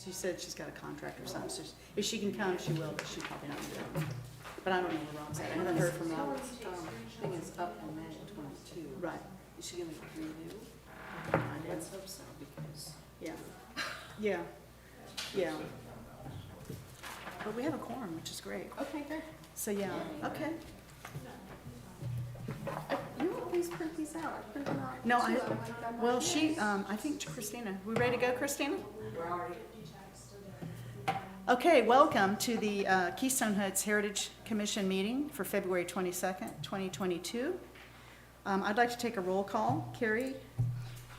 She said she's got a contract or something, so if she can come, she will, but she's probably not gonna do it. But I don't know where Rob's at. I haven't heard from Rob. Helen's thing is up in May of 22. Right. Is she gonna renew? Let's hope so, because. Yeah. Yeah. Yeah. But we have a quorum, which is great. Okay, good. So, yeah, okay. You always print these out. I print them out. No, too. I, went and got my well, kids. she, I think Christina, we ready to go, Christina? We're already. Okay, welcome to the Keystone Heights Heritage Commission meeting for February 22nd, 2022. I'd like to take a roll call. Carrie?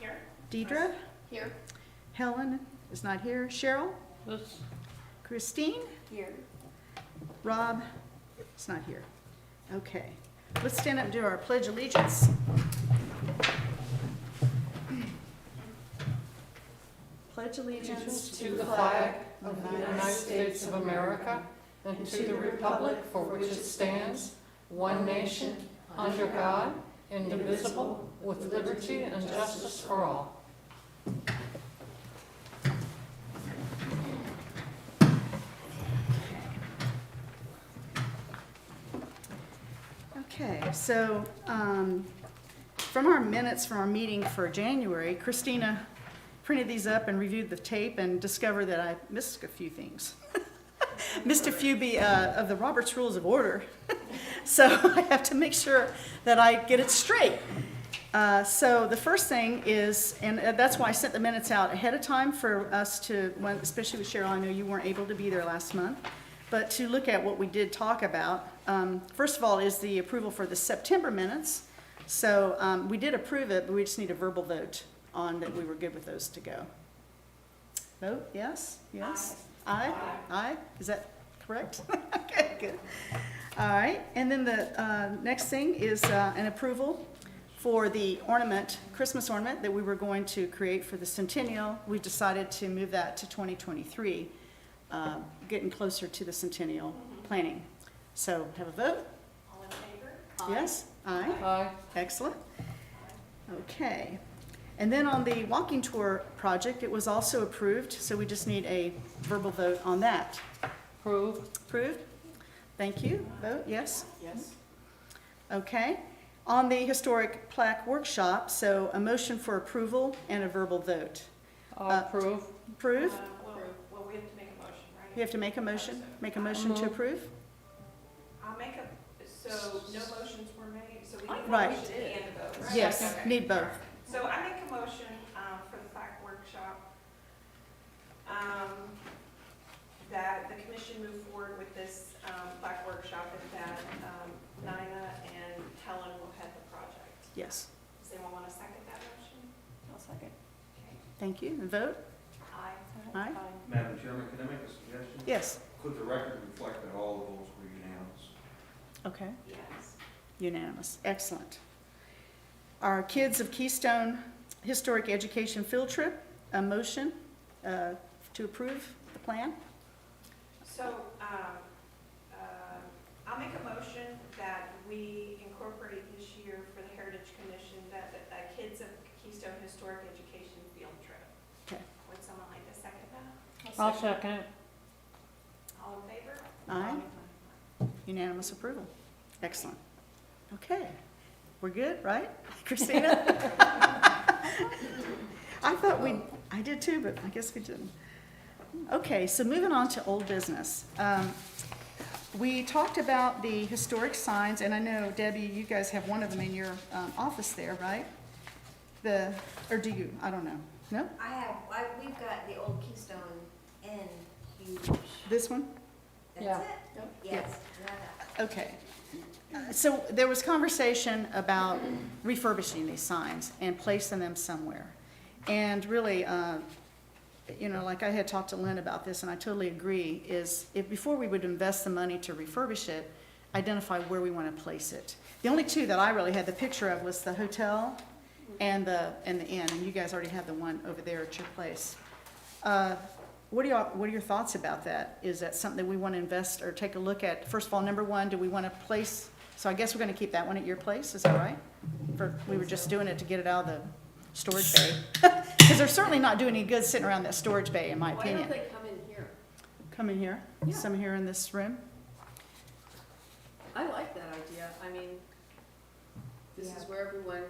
Here. Deidre? Here. Helen is not here. Cheryl? This, Christine? Here. Rob is not here. Okay, let's stand up and do our pledge allegiance. Pledge allegiance to the flag of the United States of America and to the republic for which it stands, one nation, under God, indivisible, with liberty and justice for all. Okay, so from our minutes from our meeting for January, Christina printed these up and reviewed the tape and discovered that I missed a few things. Missed a few of the Robert's Rules of Order. So I have to make sure that I get it straight. So the first thing is, and that's why I sent the minutes out ahead of time for us to, especially with Cheryl, I know you weren't able to be there last month, but to look at what we did talk about. First of all is the approval for the September minutes. So we did approve it, but we just need a verbal vote on that we were good with those to go. Vote, yes? Yes? Aye? Aye? Is that correct? Okay, good. All right, and then the next thing is an approval for the ornament, Christmas ornament that we were going to create for the centennial. We decided to move that to 2023, getting closer to the centennial planning. So have a vote? All in favor? Yes? Aye? Aye. Excellent. Okay. And then on the walking tour project, it was also approved, so we just need a verbal vote on that. Approve. Approved? Thank you. Vote, yes? Yes. Okay. On the historic plaque workshop, so a motion for approval and a verbal vote. Approve. Approve? Well, we have to make a motion, right? You have to make a motion? Make a motion to Move. approve? I'll make so no motions were made, so we need a Right. motion and a vote, right? Yes, Okay. need both. So I make a motion for the plaque workshop, that the commission move forward with this plaque workshop and that Nina and Helen will head the project. Yes. Does anyone want to second that motion? I'll second. Okay. Thank you. And vote? Aye. Aye? Madam Chairman, can I make a suggestion? Yes. Could the record reflect that all of those were unanimous? Okay. Yes. Unanimous. Excellent. Our Kids of Keystone Historic Education Field Trip, a motion to approve the plan. So, I'll make a motion that we incorporate this year for the Heritage Commission that Kids of Keystone Historic Education Field Trip. Okay. Would someone like to second that? I'll second it. All in favor? Aye. Unanimous approval. Excellent. Okay. We're good, right? Christina? I thought I did too, but I guess we didn't. Okay, so moving on to old business. We talked about the historic signs, and I know, Debbie, you guys have one of them in your office there, right? Or do you? I don't know. No? We've got the old Keystone Inn huge. This one? Yeah. That's it? Yes. Okay. So there was conversation about refurbishing these signs and placing them somewhere. And really, like I had talked to Lynn about this, and I totally agree, is if before we would invest the money to refurbish it, identify where we want to place it. The only two that I really had the picture of was the hotel and the inn, and you guys already have the one over there at your place. What are your thoughts about that? Is that something that we want to invest or take a look at? First of all, number one, do we want to place, so I guess we're going to keep that one at your place, is that right? We were just doing it to get it out of the storage bay. Because they're certainly not doing any good sitting around that storage bay, in my Why opinion. don't they come come in here, Yeah. some here in this room. I like that idea. I mean, this is Yeah. where everyone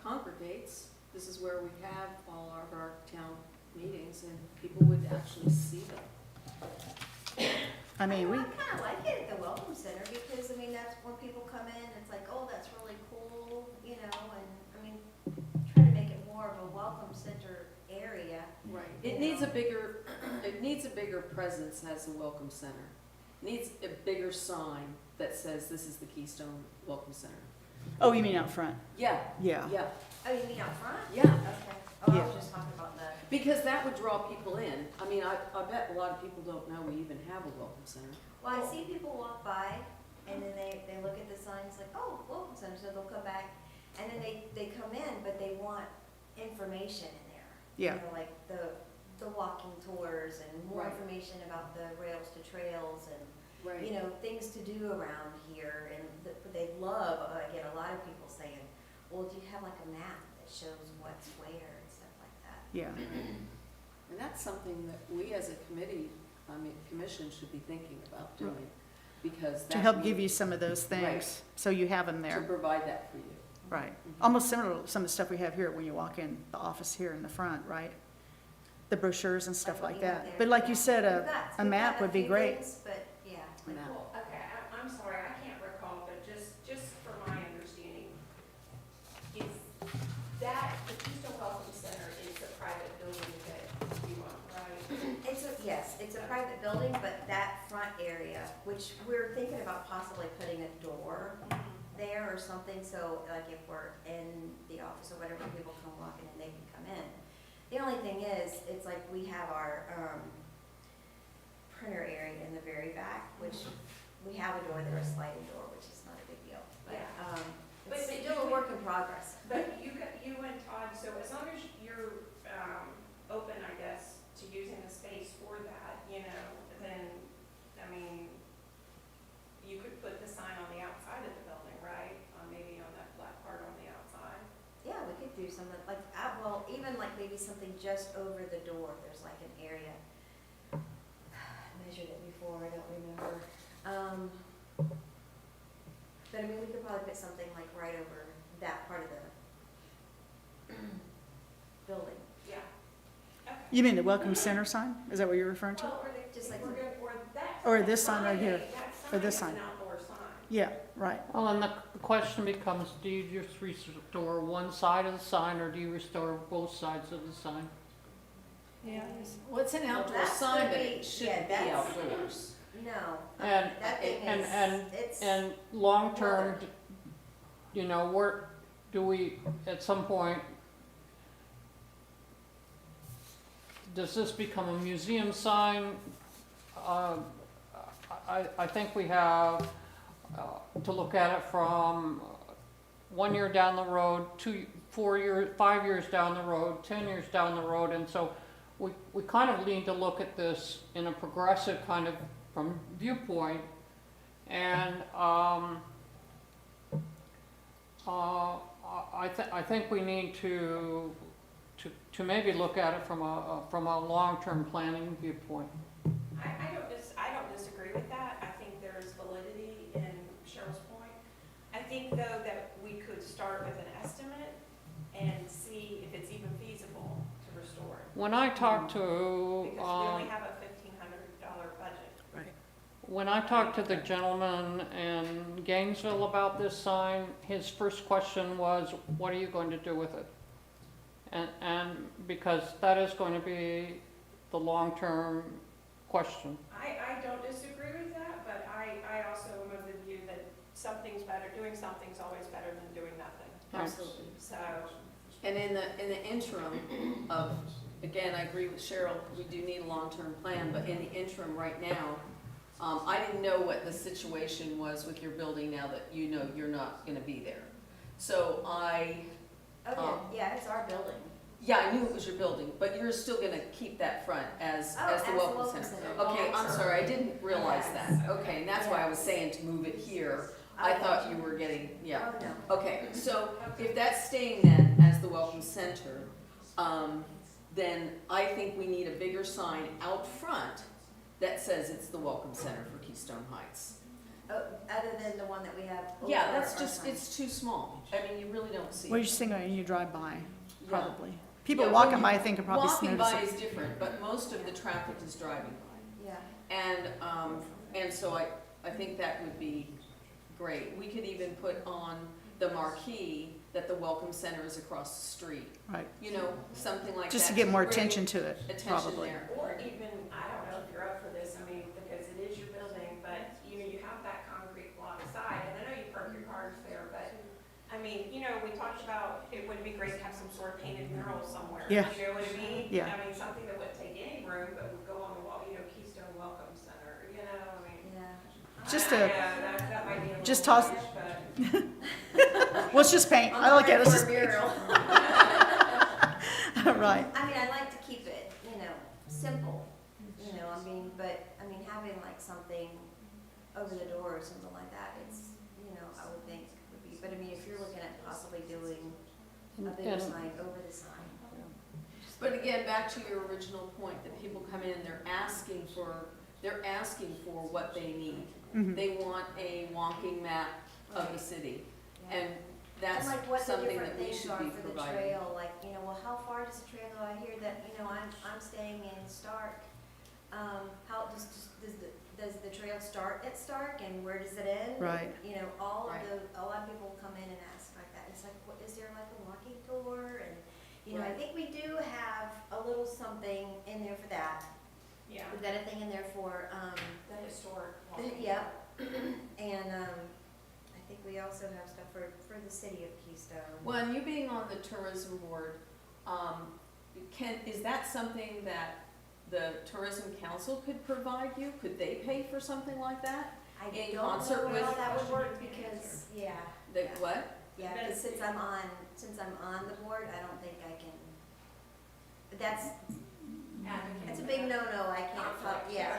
congregates. This is where we have all of our town meetings and people would actually see them. I mean, we, I kind of like it at the Welcome Center because, I mean, that's when people come in, it's like, oh, that's really cool, you know, and, I mean, try to make it more of a Welcome Center area. Right. You It needs a know. bigger presence as a welcome center. It needs a bigger sign that says this is the Keystone Welcome Center. oh, you mean out front? Yeah, Yeah. yeah, Oh, you mean out front? yeah. Okay. Oh, I Yeah. was just talking about the, Because that would draw people in. I mean, I bet a lot of people don't know we even have a welcome center. well, I see people walk by and then they look at the signs like, oh, Welcome Center, so they'll come back. And then they come in, but they want information in there. Yeah. You know, like the walking tours and more Right. information about the rails to trails and, you know, things to do around here. And they love, I get a lot of people saying, well, do you have like a map that shows what's where and stuff like that? Yeah. And that's something that we as a committee, commission should be thinking about doing. Because To that help would- give you some of those things, so you have them To there. provide that for you. Right. Mhm. Almost similar to some of the stuff we have here when you walk in the office here in the front, right? The brochures and stuff like what you have that. there. But like you said, We've got- a we've map got would be few great. things, But, yeah. like- Map. Well, okay, I'm sorry, I can't recall, but just for my understanding, is that, the Keystone Welcome Center is a private building that you own, right? Yes, it's a private building, but that front area, which we're thinking about possibly putting a door there or something, so like if we're in the office or whatever, people come walking and they can come in. The only thing is, it's like we have our, printer area in the very back, which we have a door there, a sliding door, which is not a big deal. But, Yeah. it's But still a you- work in progress. But you and Todd, so as long as you're, open, I guess, to using the space for that, you know, then, I mean, you could put the sign on the outside of the building, right? Maybe on that flat part on the outside. Yeah, we could do something like, well, even like maybe something just over the door, there's like an area. I measured it before, I don't remember. But I mean, we could probably put something like right over that part of the building. Yeah. Okay. You mean the Welcome Center sign? Is that what you're referring to? Well, or they, Just like we're the- gonna, or that. Or this sign right here, That or this sign sign. is an outdoor sign. Yeah, right. Well, and the question becomes, do you just restore one side of the sign, or do you restore both sides of the sign? Well, it's an outdoor that's sign, gonna but be- it should yeah, be that's- outdoors. No, And, that thing and, is, it's, and long-term, you know, where, do we, at some point, does this become a museum sign? I think we have to look at it from 1 year down the road, 2, 4 years, 5 years down the road, 10 years down the road, and so we kind of need to look at this in a progressive kind of from viewpoint, and I think we need to maybe look at it from a long-term planning viewpoint. I don't disagree with that. I think there's validity in Cheryl's point. I think, though, that we could start with an estimate and see if it's even feasible to restore it. When I talked to, Because we only have a $1,500 budget. when I talked to the gentleman in Gainesville about this sign, his first question was, what are you going to do with it? And because that is going to be the long-term question. I don't disagree with that, but I also am of the view that something's better, doing something's always better than doing nothing. Absolutely. So, And in the interim of, again, I agree with Cheryl, we do need a long-term plan, but in the interim right now, I didn't know what the situation was with your building now that you know you're not gonna be there. So oh, yeah, it's our building. yeah, I knew it was your building, but you're still gonna keep that front as the Welcome Center. Okay, I'm sorry, I didn't realize that. Okay, and that's why I was saying to move it here. I thought you were getting, yeah. Oh, no. Okay, so if that's staying then as the Welcome Center, then I think we need a bigger sign out front that says it's the Welcome Center for Keystone Heights. Oh, other than the one that we have over Yeah, that's our just, sign. it's too small. I mean, you really don't see What are you it. saying when you drive by, Yeah. probably? People Yeah, walking when by, I you- think, are probably Walking noticing. by is different, but most of the traffic is driving by. Yeah, And so I think that would be great. We could even put on the marquee that the Welcome Center is across the street. Right, You know, something like that. just to get more bring attention to it, Attention probably. there. Or even, I don't know if you're up for this, I mean, because it is your building, but, you know, you have that concrete block side, and I know you park your cars there, but, I mean, you know, we talked about, it would be great to have some sort of painted mural somewhere. Yeah. You know what I mean? Yeah. I mean, something that wouldn't take any room, but would go on the wall, you know, Keystone Welcome Center, you know, I mean. yeah. Just I- a- yeah, that might be a little just toss- much, but. Well, it's just paint. I like it, it's just, I'm ready for a mural. right, I mean, I like to keep it, you know, simple, you know, I mean, but, I mean, having like something over the door or something like that, it's, you know, I would think would be, but I mean, if you're looking at possibly doing a bigger And- sign over the sign. But again, back to your original point, that people come in, they're asking for what they need. mhm, They want a walking map of the city, Yeah. and that's And like what the something different that we things should are be for the providing. trail, like, you know, well, how far does the trail go? I hear that, you know, I'm staying in Stark. How does the trail start at Stark and where does it end? right. You know, all Right. of the, a lot of people come in and ask like that. It's like, what, is there like a walking tour? And, you know, I Right. think we do have a little something in there for that. Yeah, We've got a thing in there for, the historic walking. yeah, and, I think we also have stuff for the city of Keystone. Well, and you being on the tourism board, is that something that the tourism council could provide you? Could they pay for something like that? I in don't concert know how with- that would work Question you can because, yeah, That, what? yeah, But- because since I'm on the board, I don't think I can. But that's a big no-no, I can't, Conflict, yeah.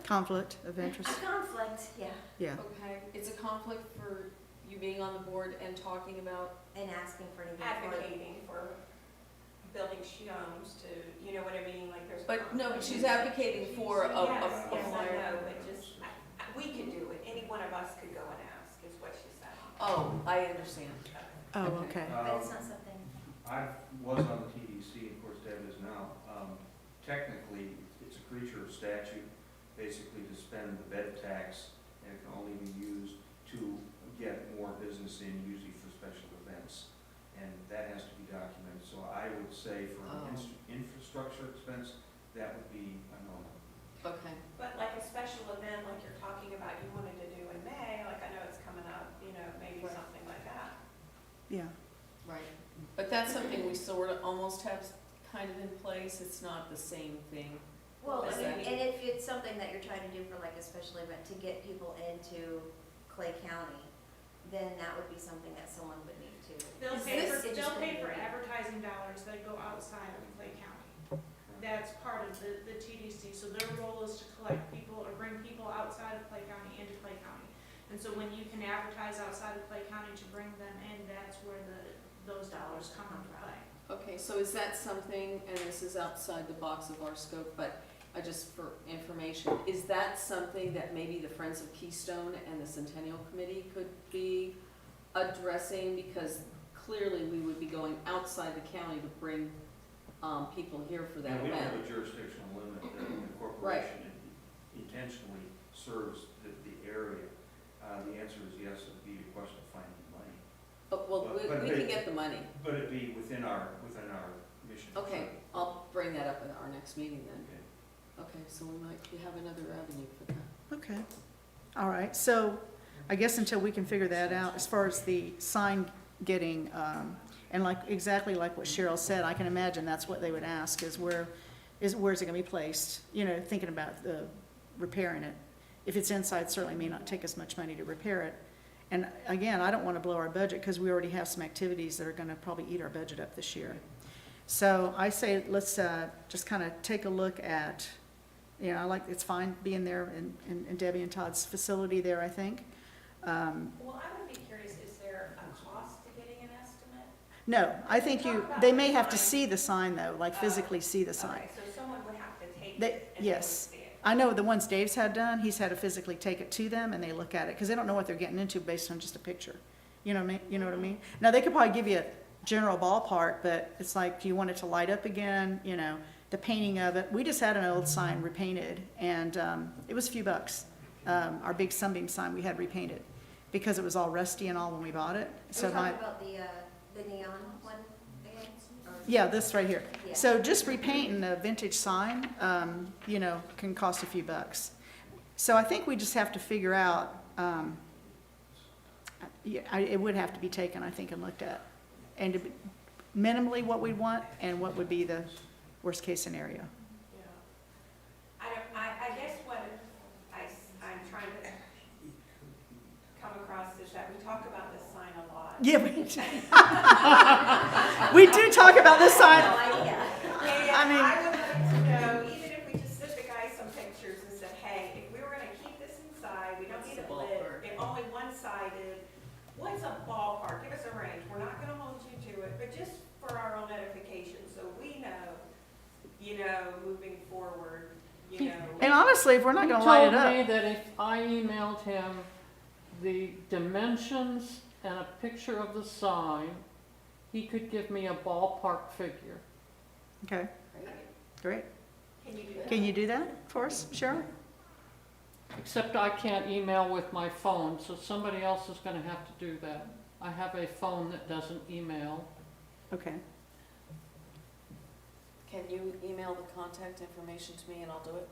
Conflict of A interest, conflict, yeah, yeah. Okay, it's a conflict for you being on the board and talking about, and asking for anything for it. Advocating for building homes to, you know what I mean, like there's. a but no, conflict. she's advocating for a Yes, yes, I flyer. know, but just, we could do it, any one of us could go and ask, is what she said. Oh, I understand. Oh, Okay. okay. But it's not something, I was on the TDC, of course Deb is now. Technically, it's a creature of statute, basically to spend the bed tax, and it can only be used to get more business in, usually for special events. And that has to be documented, so I would say for an Oh. infrastructure expense, that would be a no. Okay, But like a special event, like you're talking about you wanted to do in May, like I know it's coming up, you know, maybe Right. something like that. Yeah, right. But that's something we sort of almost have kind of in place. It's not the same thing. well, Is I mean, that- and if it's something that you're trying to do for like a special event to get people into Clay County, then that would be something that someone would need to. They'll Is pay this- for, it just they'll pay wouldn't for be- advertising dollars that go outside of Clay County. That's part of the TDC, so their role is to collect people or bring people outside of Clay County into Clay County. And so when you can advertise outside of Clay County to bring them in, that's where those dollars come into play. Okay, so is that something, and this is outside the box of our scope, but just for information, is that something that maybe the Friends of Keystone and the Centennial Committee could be addressing? Because clearly we would be going outside the county to bring people here for that And we don't have event. a jurisdictional limit, the corporation intentionally serves the area. The answer is yes, it'd be a question of finding money. But, well, But we can get the money. But it'd be within our mission. Okay, I'll bring that up at our next meeting then. Okay. Okay, so we have another avenue for that. okay. All right, so I guess until we can figure that out, as far as the sign getting, and like, exactly like what Cheryl said, I can imagine that's what they would ask, is where's it gonna be placed? You know, thinking about the repairing it. If it's inside, certainly may not take as much money to repair it. And again, I don't wanna blow our budget, because we already have some activities that are gonna probably eat our budget up this year. So I say, let's, just kinda take a look at, you know, I like, it's fine being there in Debbie and Todd's facility there, I think. Well, I would be curious, is there a cost to getting an estimate? No, I think they may have to see the sign though, like physically see the sign. Okay, so someone would have to take They- it and they would yes. see it. I know the ones Dave's had done, he's had to physically take it to them and they look at it, because they don't know what they're getting into based on just a picture. You know what I mean? You know what I mean? Now, they could probably give you a general ballpark, but it's like, do you want it to light up again? You know, the painting of it. We just had an old sign repainted, and it was a few bucks. Our big Sunbeam sign we had repainted, because it was all rusty and all when we bought it. Are So we my, talking about the neon one again? Or- yeah, this right here. Yeah. So just repainting a vintage sign, you know, can cost a few bucks. So I think we just have to figure out, it would have to be taken, I think, and looked at. And to be- minimally what we want and what would be the worst case scenario. I guess what I'm trying to come across is that we talk about this sign a lot. Yeah, we do talk about this sign. No idea. I mean- I would like to know, even if we just sent the guy some pictures and said, hey, if we were gonna keep this inside, we don't need it lit, if only one-sided, what's a ballpark? Give us a range. We're not gonna hold you to it, but just for our own edification, so we know, you know, moving forward, you know. And honestly, if we're not He gonna light it told me up, that if I emailed him the dimensions and a picture of the sign, he could give me a ballpark figure. okay, great. Can you do that? Can you do that for us, Cheryl? Except I can't email with my phone, so somebody else is gonna have to do that. I have a phone that doesn't email. Okay, Can you email the contact information to me and I'll do it?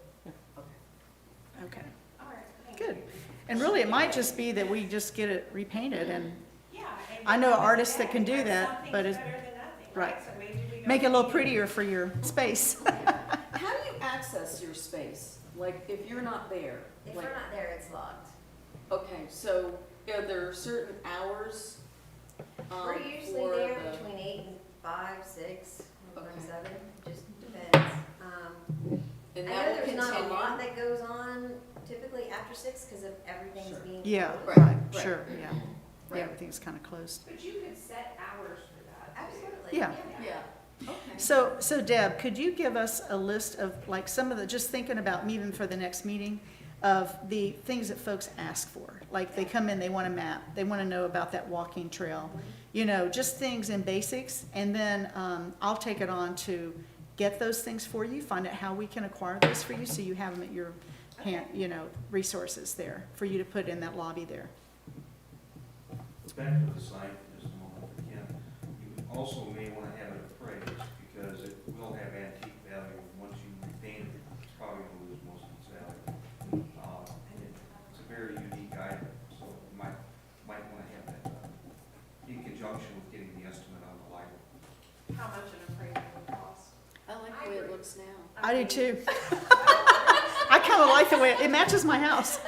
okay. All right, thank Good. you. And really, it might just be that we just get it repainted and Yeah. and I know then artists that can do something's that, but it's- better than nothing, right. So maybe we don't make it a little need- prettier for your space. How do you access your space? Like, if you're not there? If like- we're not there, it's locked. Okay, so are there certain hours? We're usually for there the- between 8 and 5, 6, Okay. 7, just depends. And I that know will there's not a continue? lot that goes on typically after 6 because of everything's Sure. being Yeah, closed. Right, right, right. sure, yeah. Yeah, Right. everything's kind of closed. But you could set hours for that. too. Absolutely. Yeah. Yeah, okay. So Deb, could you give us a list of, like, some of the, just thinking about even for the next meeting, of the things that folks ask for? Like, they come in, they want a map, they want to know about that walking trail, you know, just things in basics, and then I'll take it on to get those things for you, find out how we can acquire those for you, so you have them at your hand, you know, resources there, for you to put in that lobby there. Back to the sign for just a moment, again, you also may want to have it appraised, because it will have antique value. Once you repaint it, it's probably going to lose most of its value. It's a very unique item, so you might want to have that in conjunction with getting the estimate on the lighting. How much an appraisal would cost. I like the way it looks now. I do too. I kind of like the way, it matches my house.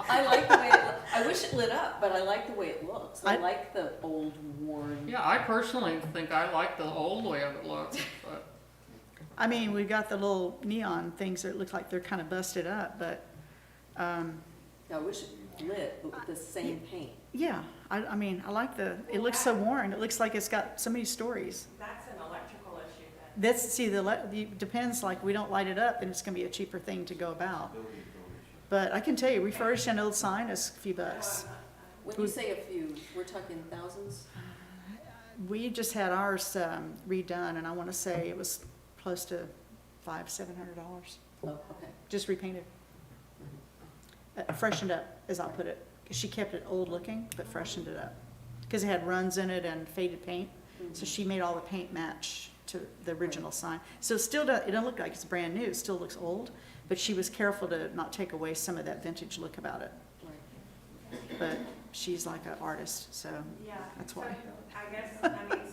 I like the way it, I wish it lit up, but I like the way it looks. I I- like the old worn. Yeah, I personally think I like the old way it looks, but I mean, we've got the little neon things that look like they're kind of busted up, but, I wish it lit, but with the same paint. yeah, I mean, I like it looks so worn. It looks like it's got so many stories. That's an electrical issue then. That's, see, it depends, like, we don't light it up, and it's gonna be a cheaper thing to go about. Building code issue. But I can tell you, refurbishing an old sign is a few bucks. When you say a few, we're talking thousands? We just had ours redone, and I wanna say it was close to $700, Oh, okay. just repainted. Freshened up, as I'll put it. She kept it old looking, but freshened it up. Because it had runs in it and faded paint, so she made all the paint match to the original sign. So it still it don't look like it's brand new, it still looks old, but she was careful to not take away some of that vintage look about it. Right. But she's like an artist, so Yeah. That's So why. I guess,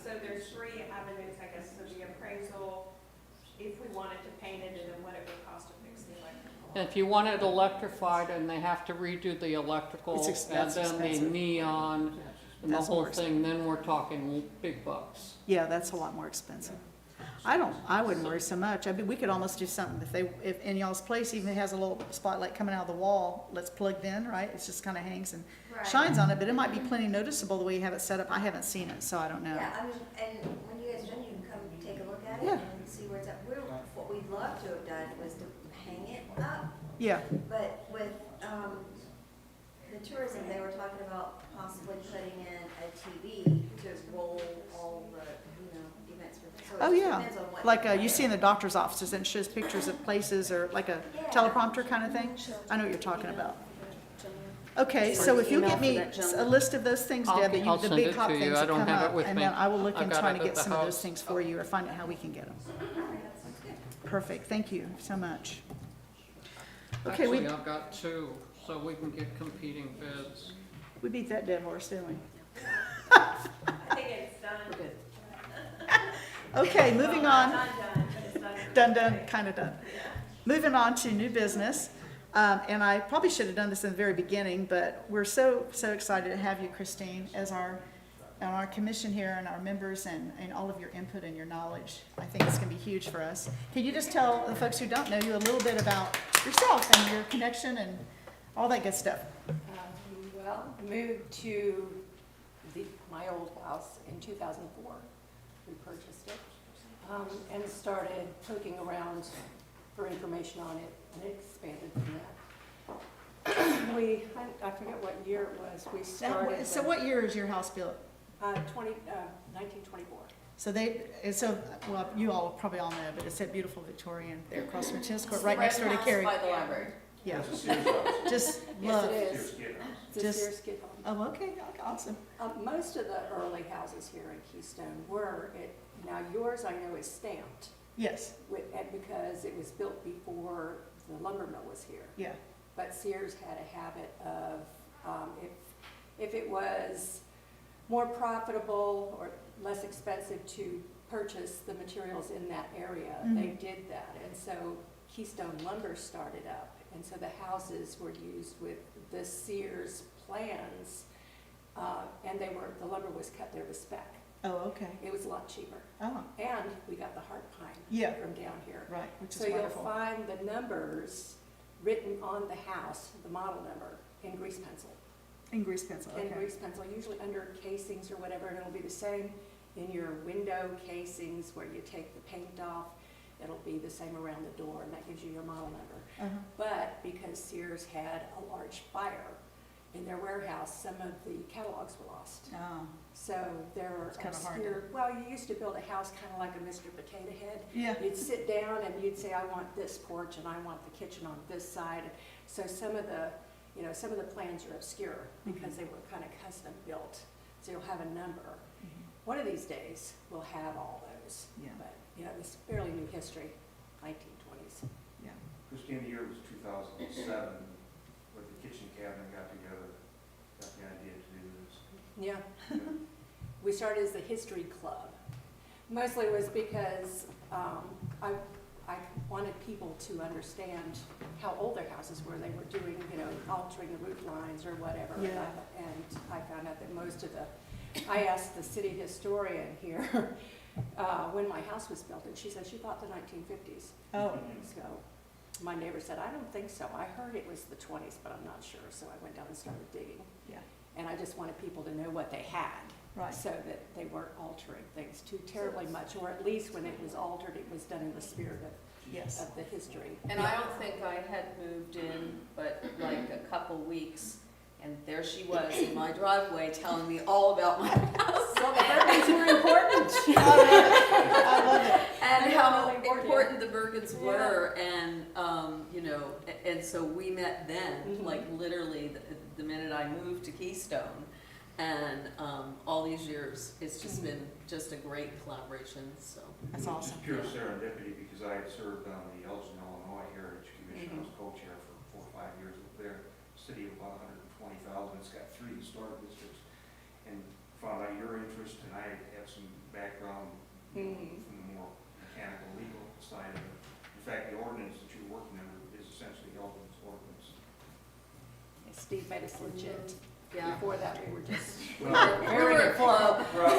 so there's 3 avenues, I guess, so the appraisal, if we wanted to paint it, and then what it would cost to fix the electrical. and if you want it electrified and they have to redo the electrical It's and that's then the expensive. neon and the That's whole more thing, then we're talking big bucks. yeah, that's a lot more expensive. I wouldn't worry so much. I mean, we could almost do something if in y'all's place even has a little spotlight coming out of the wall, that's plugged in, right? It just kind of hangs and Right. shines on it, but it might be plenty noticeable the way you have it set up. I haven't seen it, so I don't know. Yeah, I mean, and when you guys are done, you can come take a look at it Yeah. and see where it's at. What we'd love to have done was Yeah, But with, the tourism, they were talking about possibly putting in a TV to roll all the, events for, so oh it yeah, depends on what. like you see in the doctor's offices and it shows pictures of places or like a teleprompter kind of thing. I know what you're talking about. Okay, so if you Email get for me that gentleman. a list of those things, I'll- Deb, that I'll the send big it hot to you. things I that don't come have it up, with and me. then I will look I've and got try it to at get the some of those house. things for you or find out how we can get them. Perfect, thank you so much. Okay, Actually, I've got two, so we can get competing bids. we beat that dead horse, didn't we? I think it's done. We're good. Okay, moving Well, on. not done, but it's done. Done, kind of done. Moving on to new business, and I probably should have done this in the very beginning, but we're so excited to have you, Christine, as on our commission here and our members and all of your input and your knowledge. I think it's gonna be huge for us. Can you just tell the folks who don't know you a little bit about yourself and your connection and all that good stuff? Well, moved to my old house in 2004. We purchased it and started poking around for information on it, and it expanded from that. I forget what year it was, we started. So what year is your house built? 1924. Well, you all probably all know, but it's that beautiful Victorian there across from the tennis court, It's right the next red door to house Carrie. by the library. Yeah, That's a Sears house. just Yes, love. it Sears is. kid house. It's a Just- Sears skid home. Oh, okay, awesome. Most of the early houses here in Keystone were, now yours I know is stamped, Yes, and because it was built before the lumber mill was here. yeah, But Sears had a habit of, if it was more profitable or less expensive to purchase the materials in that area, they Mhm. did that. And so Keystone Lumber started up, and so the houses were used with the Sears plans, and the lumber was cut there to spec. oh, okay, It was a lot cheaper. oh, And we got the heart pine yeah, from down here. right, which is So you'll wonderful. find the numbers written on the house, the model number, in grease pencil. In grease pencil, In okay. grease pencil, usually under casings or whatever, and it'll be the same in your window casings where you take the paint off. It'll be the same around the door, and that gives you your model number. Uh-huh. But because Sears had a large fire in their warehouse, some of the catalogs were lost. Oh, So there are It's kinda hard obscure, well, you used to build a house kind of like a Mr. Potato Head. yeah, You'd sit down and you'd say, I want this porch and I want the kitchen on this side. So some of the plans are obscure because they were kind of custom built. So you'll have a number. One of these days, we'll have all those. Yeah. But, it's fairly new history, 1920s. yeah. Christine, the year was 2007, where the kitchen cabinet got together, got the idea to do this. Yeah. Yeah. We started as the History Club. Mostly was because I wanted people to understand how old their houses were. They were doing, altering the roof lines or whatever. Yeah. And I found out that most of I asked the city historian here when my house was built, and she said she thought the 1950s. Oh, So my neighbor said, I don't think so. I heard it was the 20s, but I'm not sure. So I went down and started digging. yeah, And I just wanted people to know what they had. right. So that they weren't altering things too terribly much, or at least when it was altered, it was done in the spirit Yes. of the history. And I don't think I had moved in, but like a couple weeks, and there she was in my driveway telling me all about my house. So the Bergens were important. I love it. And They're how really important. important the Bergens were, and, and so we met then, Mhm. like literally the minute I moved to Keystone. And, all these years, it's just been just a great collaboration, so. That's awesome. It's pure serendipity, because I had served on the Elgin, Illinois Heritage Commission. I was co-chair for 4 or 5 years up there. City of about 120,000, it's got 3 historic districts. And found out your interest, and I have some background from the more mechanical, legal side of it. In fact, the ordinance that you're working under is essentially Elgin's ordinance. Steve made us legit. Yeah. Before that, we were just, We were a club. Rob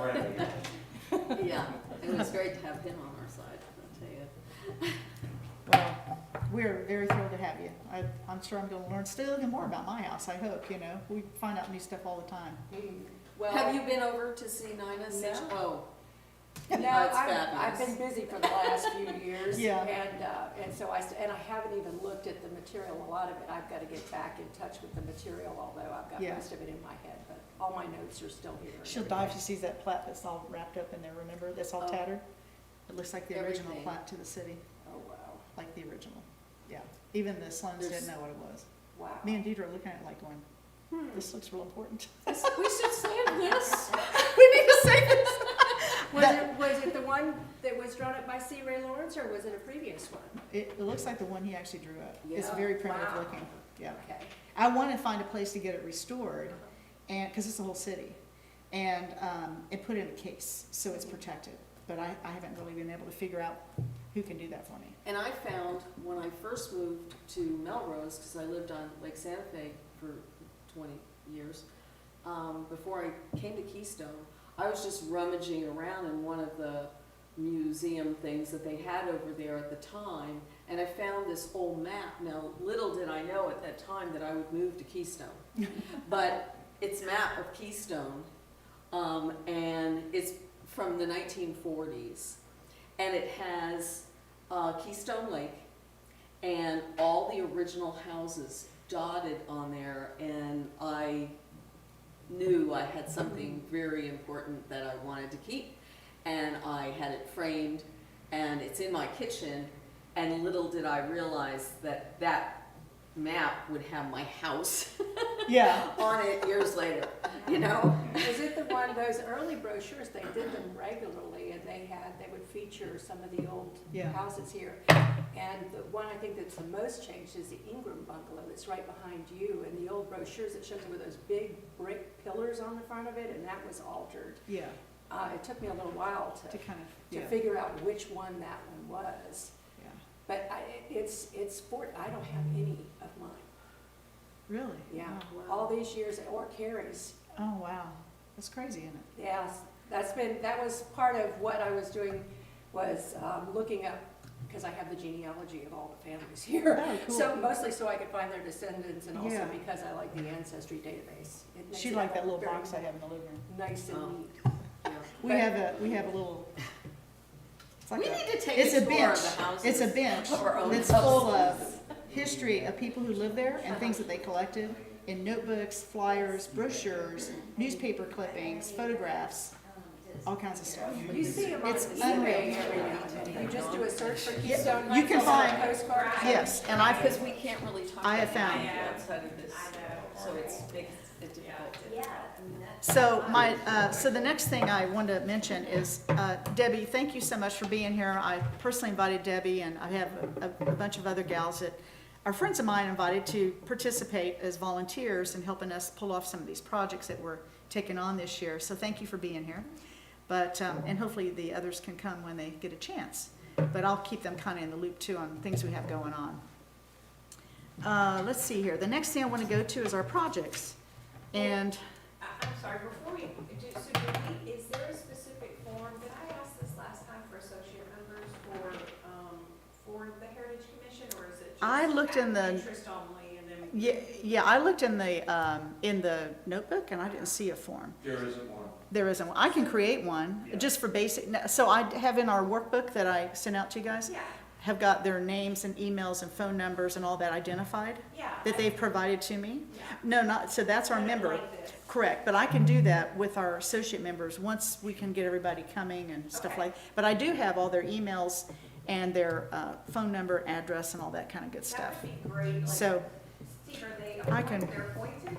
Bradley. Yeah, it was great to have him on our side, I'll tell you. Well, we're very thrilled to have you. I'm sure I'm gonna learn still more about my house, I hope, We find out new stuff all the time. well. Have you been over to see Nina's? No. Oh, No, That's I've been fabulous. busy for the last few years. Yeah. And so and I haven't even looked at the material, a lot of it, I've got to get back in touch with the material, although I've got Yeah. most of it in my head, but all my notes are still here. and She'll die if she everything. sees that plat that's all wrapped up in there, remember, that's all Oh. tattered? It looks like the original Everything. plat to the city, Oh, wow, like the original, yeah. Even the Sloans There's- didn't know what it was. wow. Me and Deidre are looking at it like going, this looks real important. We should save this. We need to say this. Was it the one that was drawn up by C. Ray Lawrence, or was it a previous one? It looks like the one he actually drew up. It's Yeah. very primitive Wow. looking, yeah. Okay. I want to find a place to get it restored, and, because it's the whole city, and put it in a case, so it's protected. But I haven't really been able to figure out who can do that for me. And I found when I first moved to Melrose, because I lived on Lake Santa Fe for 20 years, before I came to Keystone, I was just rummaging around in one of the museum things that they had over there at the time, and I found this old map. Now, little did I know at that time that I would move to Keystone. But it's a map of Keystone, and it's from the 1940s. And it has Keystone Lake and all the original houses dotted on there, and I knew I had something very important that I wanted to keep, and I had it framed, and it's in my kitchen, and little did I realize that that map would have my house Yeah. on it years later, you know? Was it the one, those early brochures, they did them regularly, and they would feature some of the old Yeah. houses here. And the one I think that's the most changed is the Ingram bungalow that's right behind you, and the old brochures that shows it with those big brick pillars on the front of it, and that was altered. Yeah, It took me a little while to kind of, to yeah, figure out which one that one was. yeah. But it's sport, I don't have any of mine. Really? Yeah, Wow. all these years, or Carrie's. Oh, wow. That's crazy, isn't it? Yes, that was part of what I was doing, was looking up, because I have the genealogy of all the families here. Oh, cool. So mostly so I could find their descendants, and also Yeah. because I like the ancestry database. It makes She it liked that little very box I have in the living room. Nice Oh. and neat. Yeah. We have a little, it's like We a, need to take it's a a tour bench. of the houses. It's a bench of our own that's full houses. of history of people who lived there and things that they collected in notebooks, flyers, brochures, newspaper clippings, photographs, all kinds of stuff. You see them on It's the unreal. eBay every now and then. You just do a search for Yeah, Keystone. you can Heights on a find- postcard. Yes, and I, Because we can't really talk I have about found- it outside of this, I know. so it's makes it difficult. Yeah, I mean, that's. so the next thing I wanted to mention is, Debbie, thank you so much for being here. I personally invited Debbie, and I have a bunch of other gals that are friends of mine invited to participate as volunteers in helping us pull off some of these projects that we're taking on this year. So thank you for being here. But, and hopefully the others can come when they get a chance. But I'll keep them kind of in the loop too on things we have going on. Let's see here. The next thing I want to go to is our projects. And I'm sorry, before we do, is there a specific form, did I ask this last time for associate members for the Heritage Commission, or is it just? I looked in the- Interest only, and then. yeah, I looked in the notebook and I didn't see a form. There isn't one. There isn't one. I can create one, Yeah. just for basic, so I have in our workbook that I sent out to you guys, Yeah, have got their names and emails and phone numbers and all that identified, yeah. that they've provided to me. Yeah. No, not, so that's our Kind of member. like this. Correct, but I can do that with our associate members, once we can get everybody coming and stuff Okay. like, but I do have all their emails and their phone number, address, and all that kind of good stuff. That would be great, like, So, Steve, are they I can- appointed, they're appointed?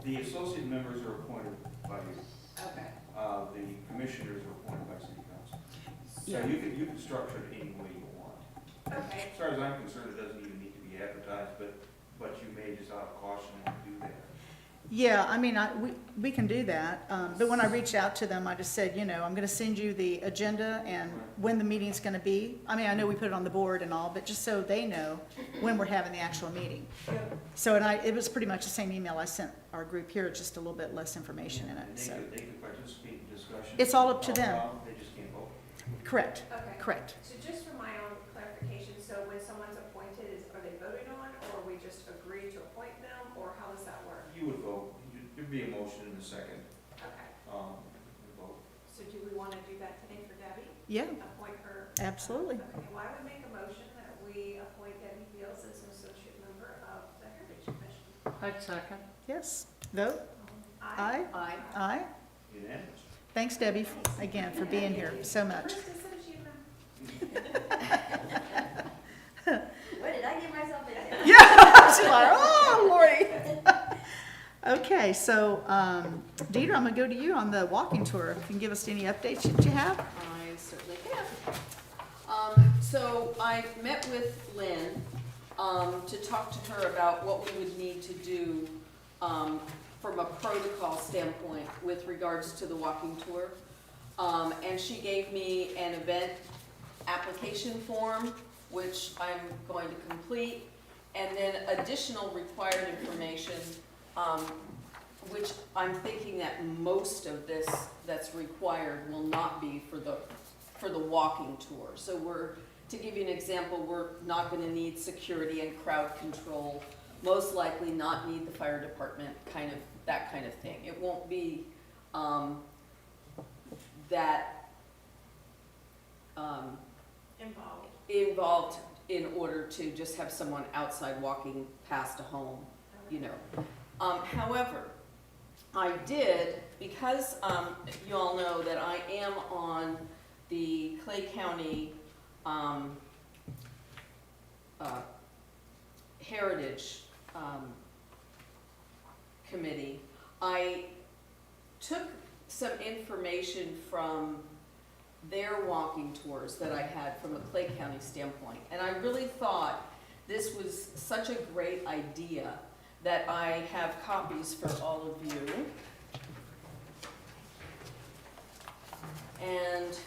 The associate members are appointed by you. Okay. The commissioners are appointed by city council. So Yeah. you can structure it any way you want. Okay, As far as I'm concerned, it doesn't even need to be advertised, but you may just out of caution do that. yeah, I mean, we can do that, but when I reached out to them, I just said, you know, I'm gonna send you the agenda and when the meeting's gonna be. I mean, I know we put it on the board and all, but just so they know when we're having the actual meeting. So, it was pretty much the same email I sent our group here, just a little bit less information in And it, so. they can participate in discussion. It's all up to them. They just can't vote. Correct, okay. correct. So just for my own clarification, so when someone's appointed, are they voted on, or we just agree to appoint them, or how does that work? You would vote, there'd be a motion in a second, Okay, and vote. So do we want to do that today for Debbie? Yeah, Appoint her? absolutely. Okay, well, I would make a motion that we appoint Debbie Beals as an associate member of the Heritage Commission. I'd second. Yes, vote. Aye. Aye. Aye. Unanimous. Thanks, Debbie, again, for being here so much. First associate member. What did I get myself into? Yeah, she's like, oh, Lordy. Okay, so, Deidre, I'm gonna go to you on the walking tour. If you can give us any updates that you have? I certainly can. So I met with Lynn, to talk to her about what we would need to do, from a protocol standpoint with regards to the walking tour. And she gave me an event application form, which I'm going to complete, and then additional required information, which I'm thinking that most of this that's required will not be for the walking tour. So to give you an example, we're not gonna need security and crowd control, most likely not need the fire department, that kind of thing. It won't be, involved in order to just have someone outside walking past a home, you know. However, I did, because you all know that I am on the Clay County Heritage Committee, I took some information from their walking tours that I had from a Clay County standpoint. And I really thought this was such a great idea that I have copies for all of you. And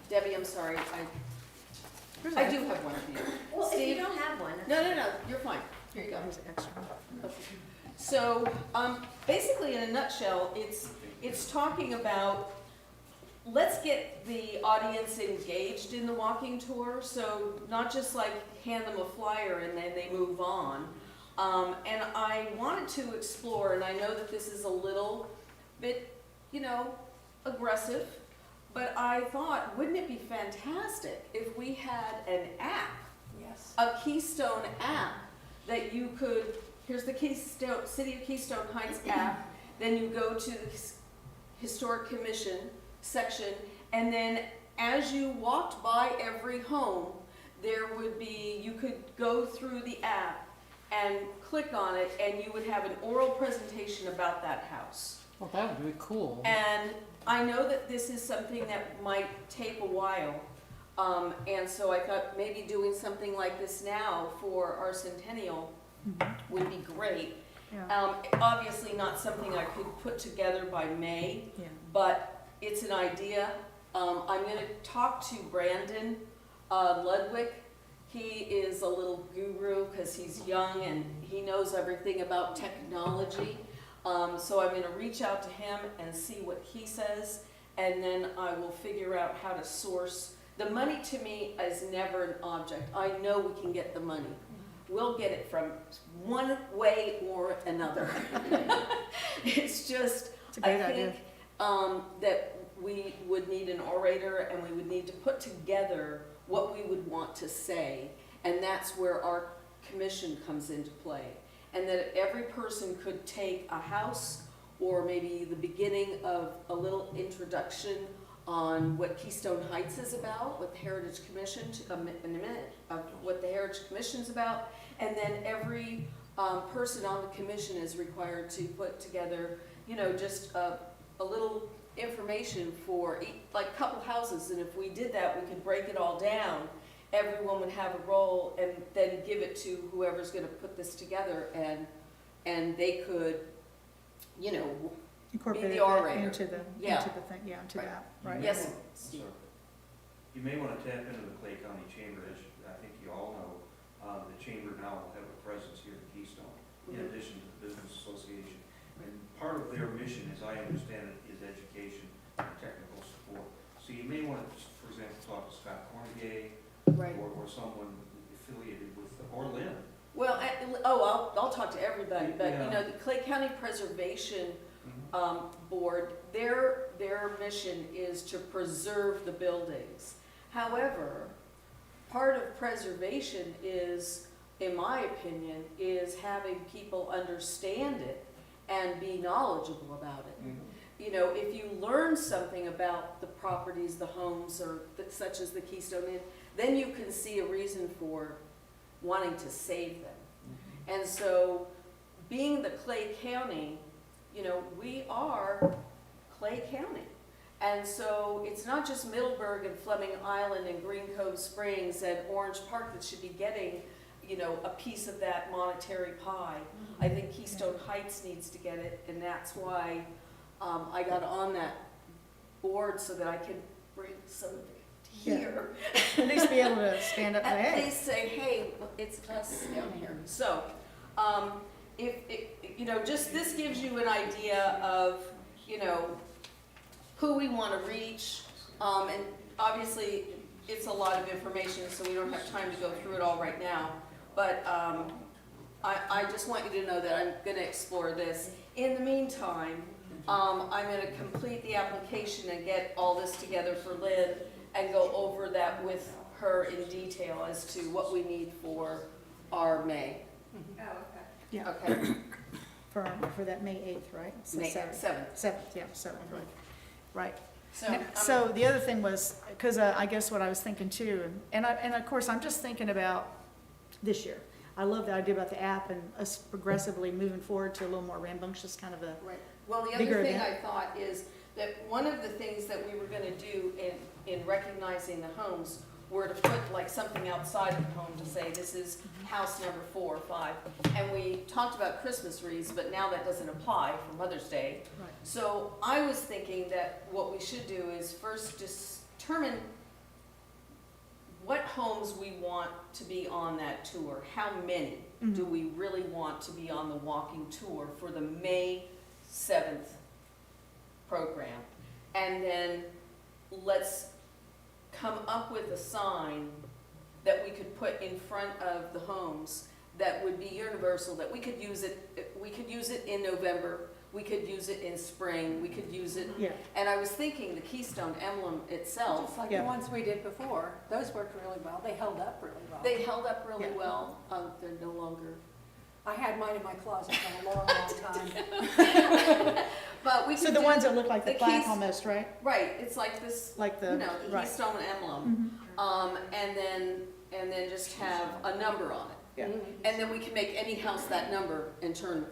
Debbie, I'm sorry, I do have one for you. Well, if Steve? you don't have one. No, you're fine. Here you go. Here's an extra. Okay. So, basically in a nutshell, it's talking about, let's get the audience engaged in the walking tour, so not just like hand them a flyer and then they move on. And I wanted to explore, and I know that this is a little bit, aggressive, but I thought, wouldn't it be fantastic if we had an app, Yes. a Keystone app, that you could, here's the Keystone, City of Keystone Heights app, then you go to the Historic Commission section, and then as you walked by every home, there would be, you could go through the app and click on it, and you would have an oral presentation about that house. Well, that would be cool. And I know that this is something that might take a while, and so I thought maybe doing something like this now for our centennial would be great. Yeah, Obviously not something I could put together by May, yeah. but it's an idea. I'm gonna talk to Brandon Ludwig. He is a little guru because he's young and he knows everything about technology. So I'm gonna reach out to him and see what he says, and then I will figure out how to source. The money to me is never an object. I know we can get the money. We'll get it from one way or another. It's just, It's a great I idea. think that we would need an orator, and we would need to put together what we would want to say, and that's where our commission comes into play. And that every person could take a house, or maybe the beginning of a little introduction on what Keystone Heights is about, what the Heritage Commission, in a minute, of what the Heritage Commission's about, and then every person on the commission is required to put together, just a little information for like a couple houses, and if we did that, we could break it all down. Everyone would have a role, and then give it to whoever's gonna put this together, and they could, Incorporate the it orator. into the, Yeah. into the thing, yeah, into Right. that, right? Yes, Sorry. Steve. You may want to tap into the Clay County Chamber, as I think you all know. The chamber now will have a presence here in Keystone, in addition to the Business Association. And part of their mission, as I understand it, is education and technical support. So you may want to, for example, talk to Scott Cornegay, Right. or someone affiliated with, or Lynn. Well, I'll talk to everybody, but Yeah. the Clay County Preservation Mhm. Board, their their mission is to preserve the buildings. However, part of preservation is, in my opinion, is having people understand it and be knowledgeable about it. You know, if you learn something about the properties, the homes, or such as the Keystone Inn, then you can see a reason for wanting to save them. And so, being the Clay County, you know, we are Clay County. And so it's not just Middleburg and Fleming Island and Green Cove Springs and Orange Park that should be getting, you know, a piece of that monetary pie. I think Keystone Heights needs to get it, and that's why I got on that board so that I can bring some of it here. At least be able to stand up and say, At hey. least say, hey, it's us down here. So, if, you know, just this gives you an idea of, you know, who we want to reach, and obviously it's a lot of information, so we don't have time to go through it all right now. But I just want you to know that I'm going to explore this. In the meantime, I'm going to complete the application and get all this together for Lynn and go over that with her in detail as to what we need for our May. Oh, okay. Yeah, Okay, for that May 8th, right? It's the May 7th. 7th. 7th, yeah, 7th, right. Right. So, Now, so the other thing was, because I guess what I was thinking too, and of course, I'm just thinking about this year. I love the idea about the app and us progressively moving forward to a little more rambunctious kind of a, right. Well, the bigger other thing I event. thought is that one of the things that we were gonna do in recognizing the homes were to put like something outside the home to say, this is house number 4 or 5. And we talked about Christmas wreaths, but now that doesn't apply for Mother's Day. Right. So I was thinking that what we should do is first determine what homes we want to be on that tour. How many do we really want to be on the walking tour for the May 7th program? And then let's come up with a sign that we could put in front of the homes that would be universal, that we could use it in November, we could use it in spring, we could use it, yeah. and I was thinking the Keystone emblem itself, Just like Yeah. the ones we did before, those worked really well, they held up really well. they held up really Yeah. well. They're no longer, I had mine in my closet for a long, long time. but we could So the do- ones that look like the the plaque keys- almost, right? right, it's like this, Like the, you know, the right. Keystone emblem. Mhm. And then just have a number on it. Yeah. And then we can make any house that number and turn,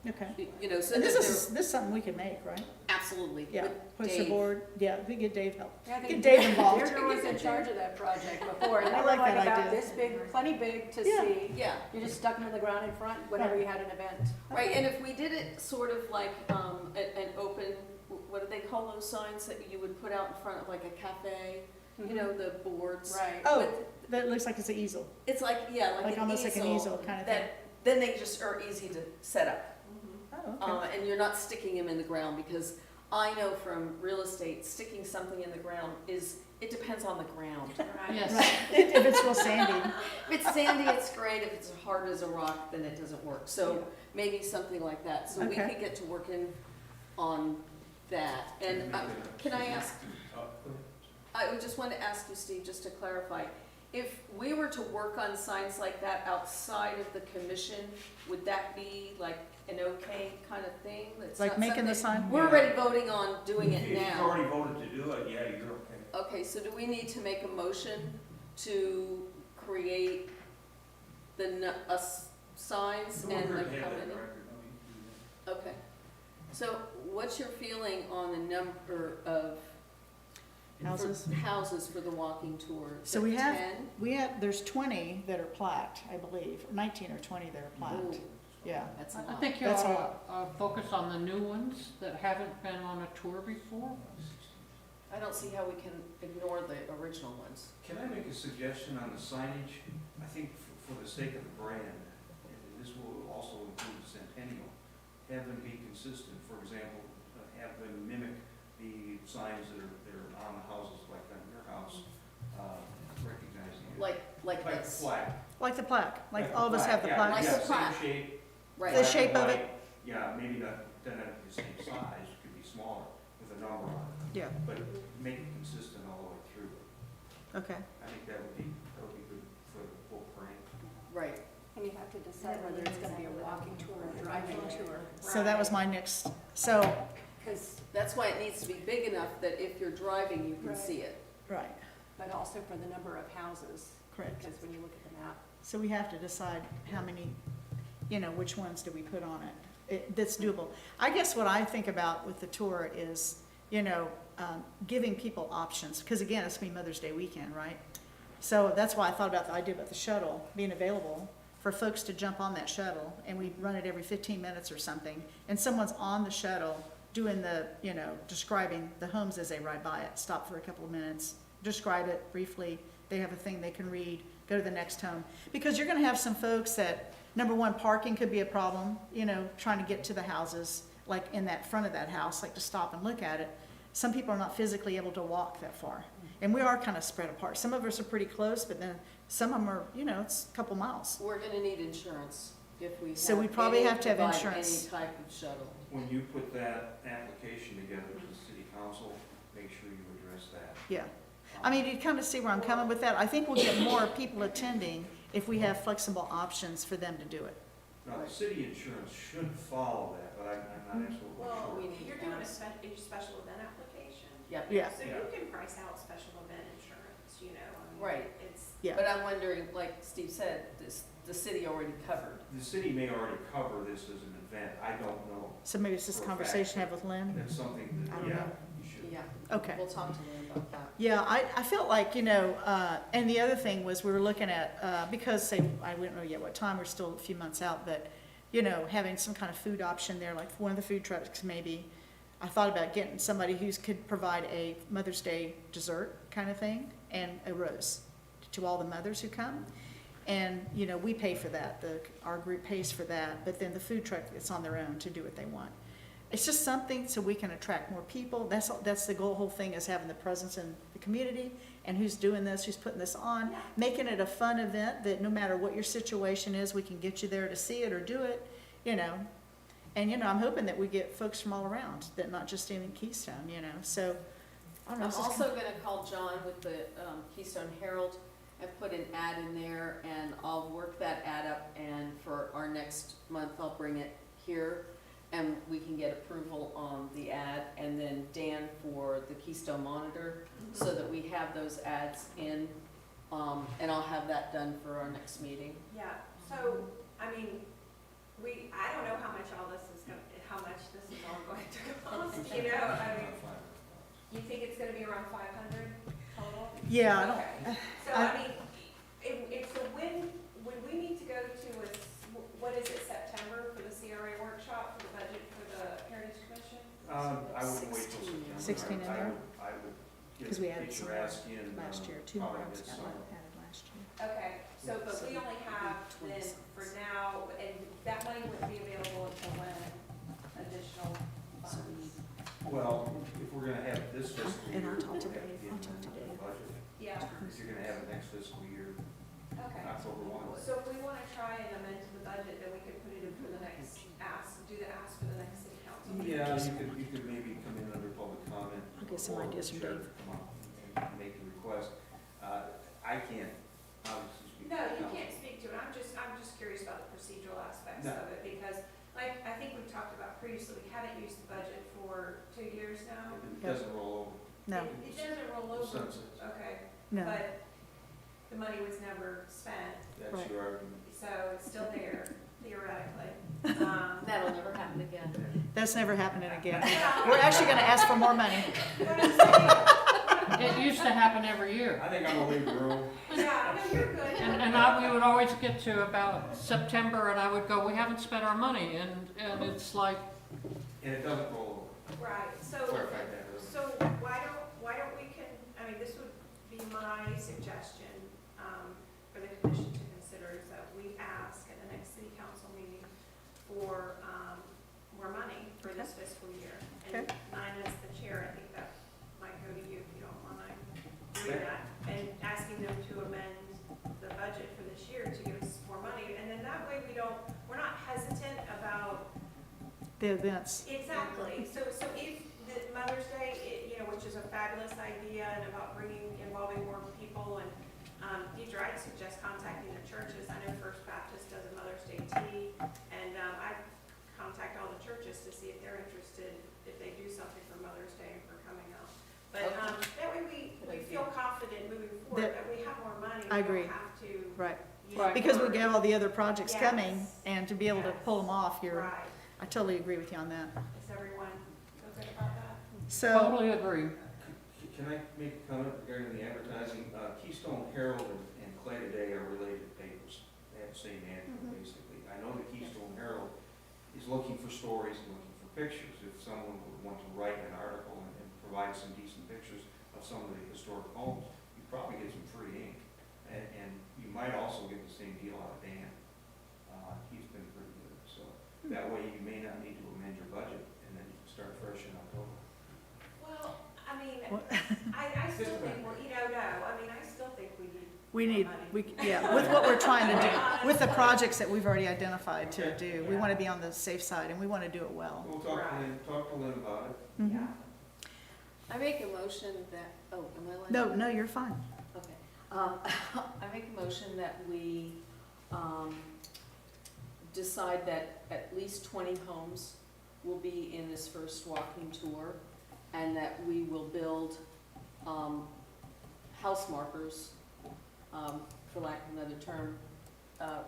Okay. you know, so And that this they're, is something we could make, right? absolutely. Yeah, with push the Dave. board, yeah, we get Dave help. Yeah, I Get think Dave involved. Deirdre was in charge of that project before, and I they were like like that about idea. this big, plenty big to Yeah. see. Yeah, You just stuck them in the ground in front whenever you had an event. right, and if we did it sort of like, an open, what do they call those signs that you would put out in front of like a cafe? You know, the boards. Right. Oh, With- that looks like it's an easel, It's like, yeah, like like an almost like an easel kind of thing. that, then they just are easy to set up. Oh, okay. And you're not sticking them in the ground, because I know from real estate, sticking something in the ground it depends on the ground. Yes. Right, if it's real sandy. If it's sandy, it's great. If it's hard as a rock, then it doesn't work. So maybe something like that. So we Okay. could get to working on that. And can I ask, I just wanted to ask you, Steve, just to clarify, if we were to work on signs like that outside of the commission, would that be like an okay kind of thing? That's Like not making the something- sign? We're already voting on doing it If you've now. already voted to do it, yeah, you're okay. Okay, so do we need to make a motion to create the signs Who and would like have how that many? record? No, you can do that. Okay. So what's your feeling on the number of Houses? for the walking tour? Is So it we have- 10? There's 20 that are plaqued, I believe, 19 or 20 that are plaqued. Ooh, Yeah, that's a I lot. think you That's a ought to focus on the new ones that haven't been on a tour before. I don't see how we can ignore the original ones. Can I make a suggestion on the signage? I think for the sake of the brand, and this will also include Centennial, have them be consistent. For example, have them mimic the signs that are on the houses, like on your house, recognizing it. Like Like the this. flag. like the plaque, like the all of us have the yeah, plaque. Like yeah, the plaque. Same shape. Right. The black shape and of it. white. Yeah, maybe not, doesn't have to be the same size, it could be smaller, with a number on it, Yeah, but make it consistent all the way through. okay. I think that would be good for the whole parade. Right. And you have to decide whether it's gonna be a walking tour or a driving tour. So that was my next, so, Because, That's why it needs to be big enough that if you're driving, you can Right. see it. right, but also for the number of houses, correct. because when you look at the map. So we have to decide how many, which ones do we put on it, that's doable. I guess what I think about with the tour is, giving people options, because again, it's gonna be Mother's Day weekend, right? So that's why I thought about the idea about the shuttle being available for folks to jump on that shuttle, and we run it every 15 minutes or something, and someone's on the shuttle doing the, describing the homes as they ride by it, stop for a couple of minutes, describe it briefly, they have a thing they can read, go to the next home. Because you're gonna have some folks that, number one, parking could be a problem, trying to get to the houses, like in that front of that house, like to stop and look at it. Some people are not physically able to walk that far. And we are kind of spread apart. Some of us are pretty close, but then some of them are, it's a couple miles. We're gonna need insurance if we have. So we probably have to have provide insurance. Any type of shuttle. When you put that application together to the city council, make sure you address that. Yeah. I mean, you kind of see where I'm coming with that. I think we'll get more people attending if we have flexible options for them to do it. Now, the city insurance should follow that, but I'm not absolutely Well, sure. We need you're to doing a ask. special event application. Yep. Yeah, So Yeah. you can price out special event insurance, I mean. Right. It's, yeah. But I'm wondering, like Steve said, the city already covered. The city may already cover this as an event, I don't know. So maybe it's just a conversation to have with Lynn. That's something I that, don't yeah, know. you should. Yeah. Okay. We'll talk to them about that. Yeah, I felt like, and the other thing was we were looking at, because say, I don't know yet what time, we're still a few months out, but, having some kind of food option there, like one of the food trucks maybe. I thought about getting somebody who could provide a Mother's Day dessert kind of thing and a rose to all the mothers who come. And, we pay for that, our group pays for that, but then the food truck, it's on their own to do what they want. It's just something so we can attract more people. That's the whole thing, is having the presence in the community and who's doing this, who's putting this on, making it a fun event that no matter what your situation is, we can get you there to see it or do it, And, I'm hoping that we get folks from all around, that not just in Keystone, so. I don't know, I'm it's just also gonna call John with the Keystone Herald and put an ad in there, and I'll work that ad up, and for our next month, I'll bring it here, and we can get approval on the ad, and then Dan for the Keystone Monitor, so that we have those ads in, and I'll have that done for our next meeting. yeah, so, I mean, I don't know how much all this is how much this is all going to cost, you think it's gonna be around 500 total? Yeah, I Okay. don't, So, I mean, so when we need to go to what is it, September for the CRA workshop for the budget for the Heritage Commission? I wouldn't wait till September. 16 in there? I would because we added get some your ask in. last year, 2 more probably items got midsummer. added last year. Okay, so, but we only have then for now, and that money wouldn't be available until when additional funds? Well, if we're gonna have this fiscal And year, I'll we'll talk to have to Dave. get I'll talk to into the Dave. budget. Yeah, If you're gonna have it next fiscal year, okay. October 1. So if we wanna try and amend the budget, then we could put it in for the next do the ask for the next city council meeting. Yeah, you could maybe come in under public comment. I'll get some or ideas from the chair Dave. could Come up and make the request. I can't obviously speak. No, for the you council. can't speak to it, I'm just curious about the procedural aspects No. of it, because like, I think we've talked about previously, we haven't used the budget for 2 years now. It doesn't roll No, It doesn't roll over. over, Sunset. okay, no, but the money was never spent, That's Right. your argument. so it's still there theoretically. That'll never happen again. that's never happening again. Yeah. We're actually gonna ask for more money. What I'm saying- It used to happen every year. I think I'm gonna leave the room. Yeah, no, you're good. And we would always get to about September, and I would go, we haven't spent our money, and it's like, And it doesn't roll Right, over. so, Clarify that. earlier. so why don't we this would be my suggestion, for the commission to consider, is that we ask at the next city council meeting for, more money for this fiscal year. And Okay. Nina as the chair, I think that might go to you if you don't mind doing Okay. that, and asking them to amend the budget for this year to give us more money, and then that way we're not hesitant about. The events. Exactly, so if the Mother's Day, which is a fabulous idea and about involving more people, and, Deidre, I'd suggest contacting the churches. I know First Baptist does a Mother's Day tea, and, I contact all the churches to see if they're interested, if they do something for Mother's Day and for coming out. But, that way we feel confident moving forward, that we have more money. I agree. We don't have to. Right. Right. Because we have all the other projects Yes. coming, and to be able to Yes. pull them off, Right. I totally agree with you on that. Is everyone feel good about that? So, Totally agree. Can I make a comment regarding the advertising? Keystone Herald and Clay Today are related papers. They have the same ad, basically. I know the Keystone Herald is looking for stories and looking for pictures. If someone would want to write an article and provide some decent pictures of some of the historic homes, you'd probably get some free ink. And you might also get the same deal out of Dan. He's been pretty good. So that way you may not need to amend your budget and then you can start fresh in October. Well, I mean, What? I still think, I still think we need, money. yeah, with what we're trying to do, with the projects that we've already identified to do, we want to be on the safe side, and we want to do it well. We'll talk to Lynn about it. Mhm. Yeah. I make a motion that, am I allowed? No, you're fine. Okay. I make a motion that we decide that at least 20 homes will be in this first walking tour, and that we will build house markers, for lack of another term,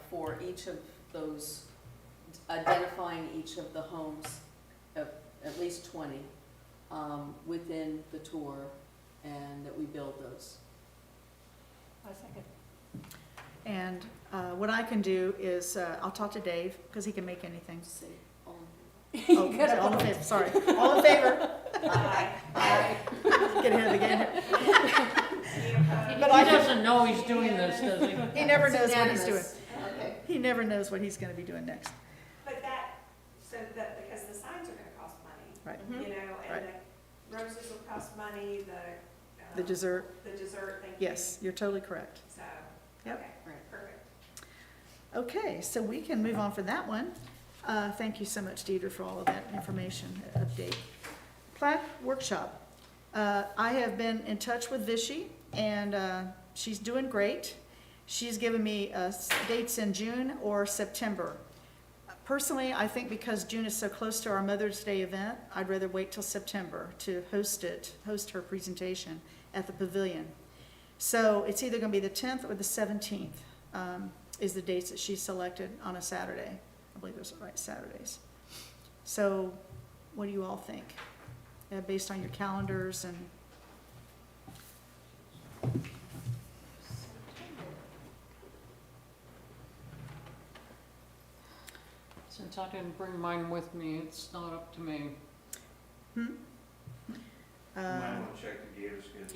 for each of those, identifying each of the homes, at least 20, within the tour, and that we build those. A second. And what I can do is, I'll talk to Dave, because he can make anything. Say, all Oh, all in favor, sorry. All in favor? Aye. Get ahead of the game here. Any opposed? But He I doesn't know he's doing this, does he? He never knows what he's doing. unanimous. Okay. He never knows what he's gonna be doing next. But because the signs are gonna cost money, Right. Mhm. and the roses will cost money, The dessert, the dessert, thank you. yes, you're totally correct. So, Yep. okay, Right. perfect. Okay, so we can move on from that one. Thank you so much, Deidre, for all of that information update. Plaque workshop. I have been in touch with Vichy, and she's doing great. She's given me dates in June or September. Personally, I think because June is so close to our Mother's Day event, I'd rather wait till September to host her presentation at the pavilion. So it's either gonna be the 10th or the 17th, is the dates that she selected on a Saturday. I believe those are right, Saturdays. So what do you all think? Based on your calendars and, Since I didn't bring mine with me, it's not up to me. You might want to check the Gator schedule.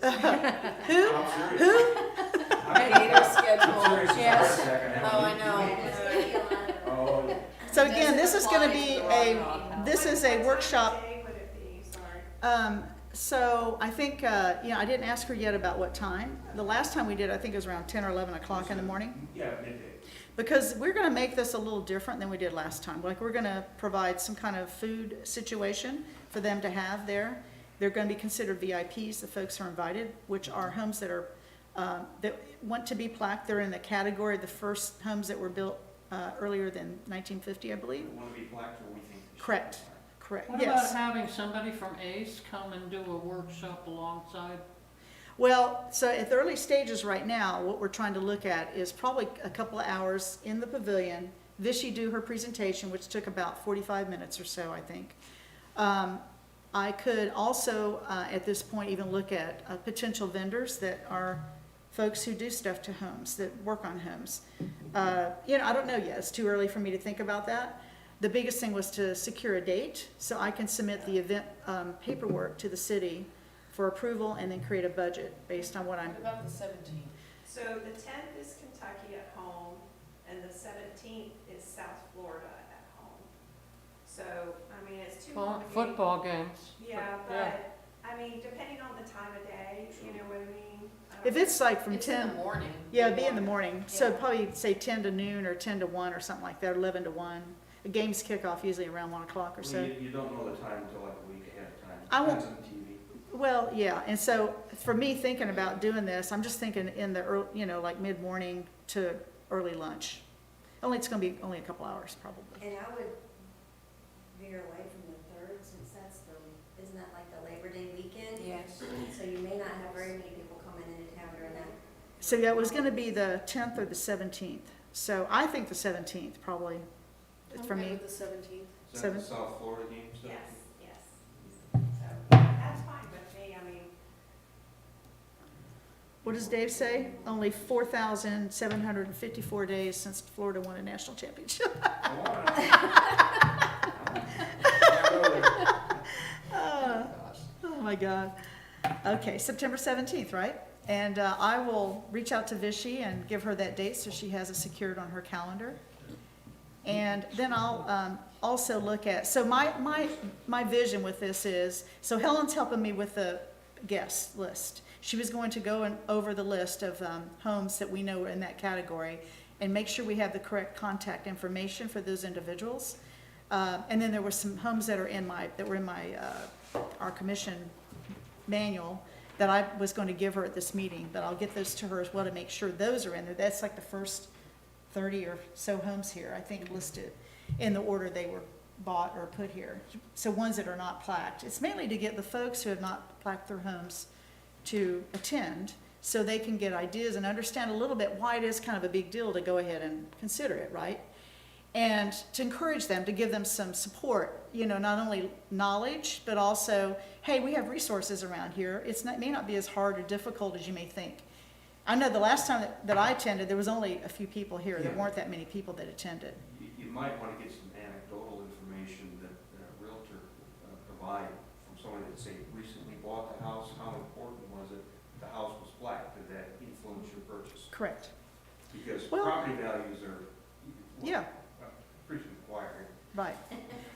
Yeah. who? I'm serious. Gator schedule, I'm serious. yes. It's a heart attack. I Oh, I haven't know. Oh, yeah. So again, this is gonna Doesn't be apply to the wrong this is a What workshop. time of day would it be? Sorry. So I think, I didn't ask her yet about what time. The last time we did, I think it was around 10 or 11 o'clock in the morning. Yeah, midday. Because we're gonna make this a little different than we did last time. Like, we're gonna provide some kind of food situation for them to have there. They're gonna be considered VIPs, the folks who are invited, which are homes that are, that want to be plaqued. They're in the category of the first homes that were built, earlier than 1950, I believe. We want to be plaqued, or we think they should be Correct. plaqued? Correct, What yes. about having somebody from ACE come and do a workshop alongside? Well, so at the early stages right now, what we're trying to look at is probably a couple of hours in the pavilion. Vichy do her presentation, which took about 45 minutes or so, I think. I could also, at this point, even look at potential vendors that are folks who do stuff to homes, that work on homes. I don't know yet. It's too early for me to think about that. The biggest thing was to secure a date, so I can submit the event paperwork to the city for approval and then create a budget based on what I'm, What about the 17th? So the 10th is Kentucky at home, and the 17th is South Florida at home. So, it's too long. Football games. Yeah, Yeah. but, depending on the time of day, you know what I mean? if it's like from It's 10. in the morning. Yeah, it'd be in the morning, so Yeah. probably say 10 to noon or 10 to 1 or something like that, or 11 to 1. The games kick off usually around 1 o'clock or Well, so. you don't know the time until like a week ahead of time. I won't, Depends on TV. well, yeah, and so for me, thinking about doing this, I'm just thinking in the early, you know, like mid-morning to early lunch. It's gonna be only a couple hours, probably. And I would veer away from the third, since that's isn't that like the Labor Day weekend? Yes. So you may not have very many people coming into town during that. So yeah, it was gonna be the 10th or the 17th. So I think the 17th probably, for Okay me. with the 17th. Is that the Seven. South Florida game stuff? Yes, yes. So, that's fine with me, I mean, What does Dave say? Only 4,754 days since Florida won a national championship. Oh my God. Okay, September 17th, right? And I will reach out to Vichy and give her that date so she has it secured on her calendar. And then I'll also look at, so my vision with this is, so Helen's helping me with the guest list. She was going to go over the list of homes that we know are in that category and make sure we have the correct contact information for those individuals. And then there were some homes that were in my our commission manual that I was going to give her at this meeting, but I'll get those to her as well to make sure those are in there. That's like the first 30 or so homes here, I think, listed in the order they were bought or put here. So ones that are not plaqued. It's mainly to get the folks who have not plaqued their homes to attend so they can get ideas and understand a little bit why it is kind of a big deal to go ahead and consider it, right? And to encourage them, to give them some support, you know, not only knowledge, but also, hey, we have resources around here. It may not be as hard or difficult as you may think. I know the last time that I attended, there was only a few people here. There Yeah. weren't that many people that attended. You might want to get some anecdotal information that a realtor provide from somebody that, say, recently bought the house. How important was it the house was black? Did that influence your purchase? Correct. Because Well- property values are, Yeah, pretty required. right.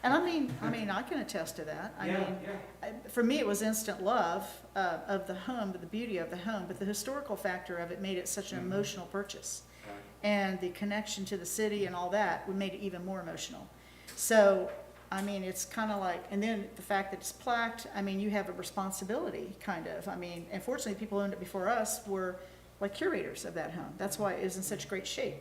And I mean, I can attest to that. I Yeah, mean, for me, it was instant love of the home, the beauty of the home, but the historical factor of it made it such an Mhm. emotional purchase. Right. And the connection to the city and all that would made it even more emotional. So, I mean, it's kind of like, and then the fact that it's plaqued, I mean, you have a responsibility, kind of. I mean, unfortunately, people who owned it before us were like curators of that home. That's why it is in such great shape.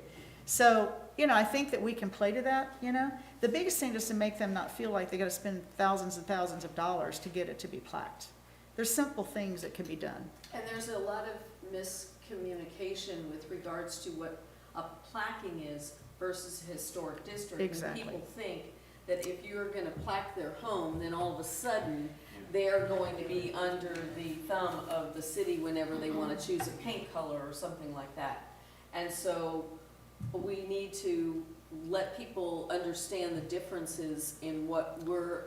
So, you know, I think that we can play to that, you know. The biggest thing is to make them not feel like they gotta spend thousands and thousands of dollars to get it to be plaqued. There's simple things that can be done. And there's a lot of miscommunication with regards to what a plaquing is versus a historic district. And Exactly. people think that if you're gonna plaque their home, then all of a sudden, they're going to be under the thumb of the city whenever they wanna choose a paint color or something like that. And so, we need to let people understand the differences in what we're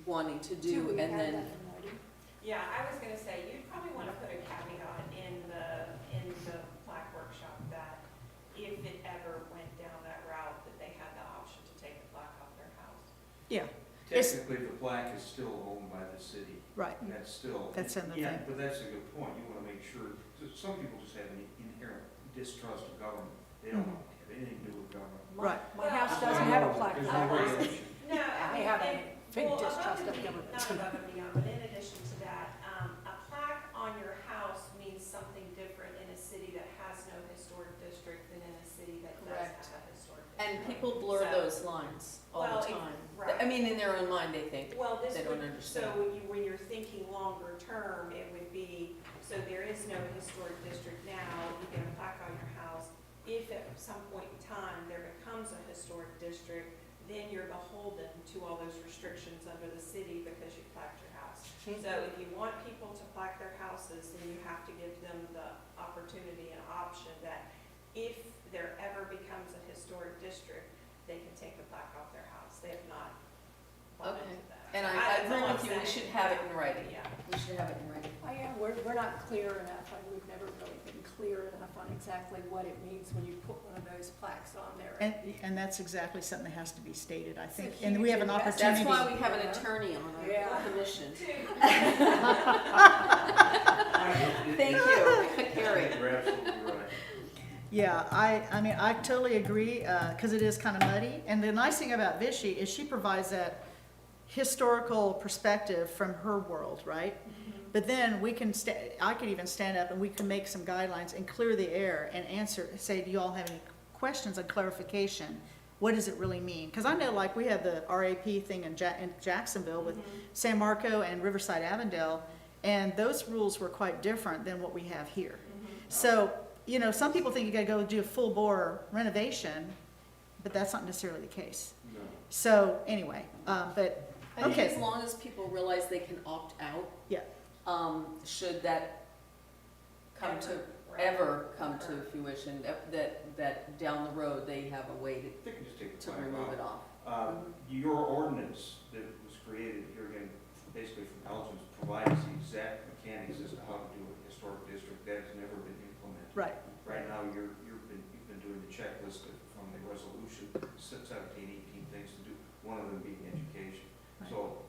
wanting to do, we and have then, that in writing? yeah, I was gonna say, you'd probably wanna put a caveat in the plaque workshop that if it ever went down that route, that they had the option to take the plaque off their house. Yeah, It's- Technically, the plaque is still owned by the city. right. And that's still. That's in the Yeah, thing. but that's a good point. You want to make sure, some people just have an inherent distrust of government. They don't want to have anything to do with government. Right. My house doesn't have a plaque. There's on no it. regulation. No, I have a big well, distrust above of and government. Not above and beyond, but in addition to that, a plaque on your house means something different in a city that has no historic district than in a city that does Correct. have a historic district. and people blur So- those lines all Well, the if- time. right. I mean, in their own mind, they think. Well, this They don't would, so understand. when you're thinking longer term, it would be, so there is no historic district now, you get a plaque on your house. If at some point in time there becomes a historic district, then you're beholden to all those restrictions under the city because you plaqued your house. So if you want people to plaque their houses, then you have to give them the opportunity and option that if there ever becomes a historic district, they can take the plaque off their house. They have not bought Okay. into that. And I That's agree all I'm with you, we saying. should have it in writing. Yeah. We should have it in writing. Oh, yeah, we're not clear enough, like, we've never really been clear enough on exactly what it means when you put one of those plaques on there. And that's exactly something that has to be stated, I think. It's a And we have an huge opportunity. investment. That's why we have an attorney on Yeah. our commission. Thank Thank you, Carrie. You're absolutely right. Yeah, I mean, I totally agree, because it is kind of muddy. And the nice thing about Vichy is she provides that historical perspective from her world, right? But then we can, I could even stand up and we can make some guidelines and clear the air and answer, say, do you all have any questions on clarification? What does it really mean? Because I know, like, we have the RAP thing in Jacksonville with San Marco and Riverside Avondale, and those rules were quite different than what we have here. So, you know, some people think you gotta go do a full bore renovation, but that's not necessarily the case. No. So, anyway, but, I think okay. as long as people realize they can opt out. Yeah. Should that come to, ever come to fruition, that down the road, they have a way They can just take the to plank remove it off. off. Your ordinance that was created here again, basically from Elgin's, provides the exact mechanics as to how to do a historic district. That has never been implemented. Right. Right now, you've been doing the checklist from the resolution, 17, 18 things to do, one of them being education. Right. So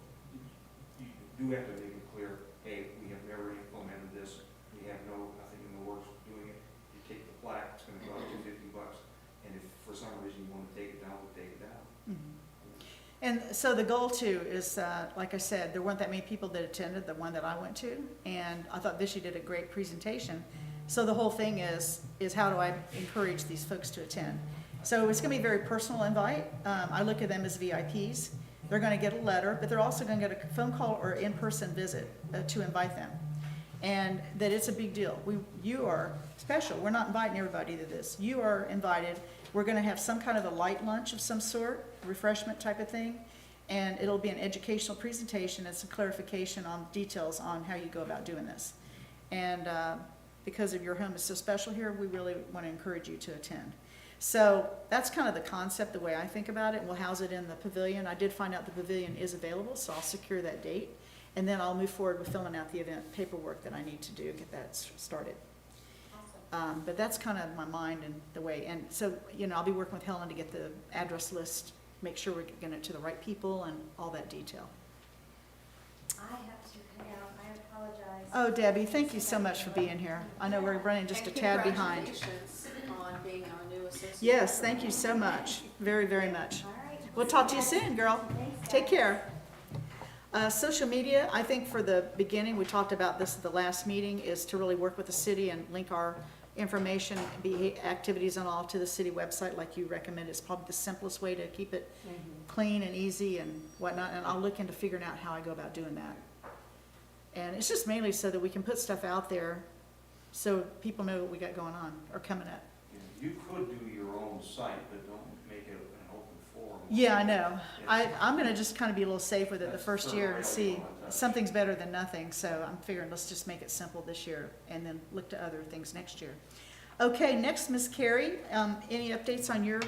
you do have to make it clear, hey, we have never implemented this, we have nothing in the works of doing it. You take the plaque, it's gonna cost you $50, and if for some reason you wanna take it down, we'll take it down. And so the goal too is, like I said, there weren't that many people that attended the one that I went to, and I thought Vishy did a great presentation. So the whole thing is how do I encourage these folks to attend? So it's gonna be a very personal invite. I look at them as VIPs. They're gonna get a letter, but they're also gonna get a phone call or in-person visit to invite them. And that it's a big deal. You are special. We're not inviting everybody to this. You are invited. We're gonna have some kind of a light lunch of some sort, refreshment type of thing. And it'll be an educational presentation and some clarification on details on how you go about doing this. And because of your home is so special here, we really wanna encourage you to attend. So that's kind of the concept, the way I think about it. We'll house it in the pavilion. I did find out the pavilion is available, so I'll secure that date. And then I'll move forward with filling out the event paperwork that I need to do, get that started. But that's kind of my mind and the way, and so, you know, I'll be working with Helen to get the address list, make sure we're getting it to the right people and all that detail. I have to head out, I apologize. Oh, Debbie, thank you so much for being here. I know we're running just a tad behind. Congratulations on being our new associate. Yes, thank you so much, very, very much. All right. We'll talk to you soon, girl. Thanks, Take guys. care. Social media, I think for the beginning, we talked about this at the last meeting, is to really work with the city and link our information, activities and all to the city website like you recommend. It's probably the simplest way to keep it clean and easy and whatnot, and I'll look into figuring out how I go about doing that. And it's just mainly so that we can put stuff out there so people know what we got going on or coming up. You could do your own site, but don't make it an open forum. Yeah, I know. I'm gonna just kind of be a little safe with it the first year and see. Something's better than nothing, so I'm figuring let's just make it simple this year and then look to other things next year. Okay, next, Miss Carrie, any updates on your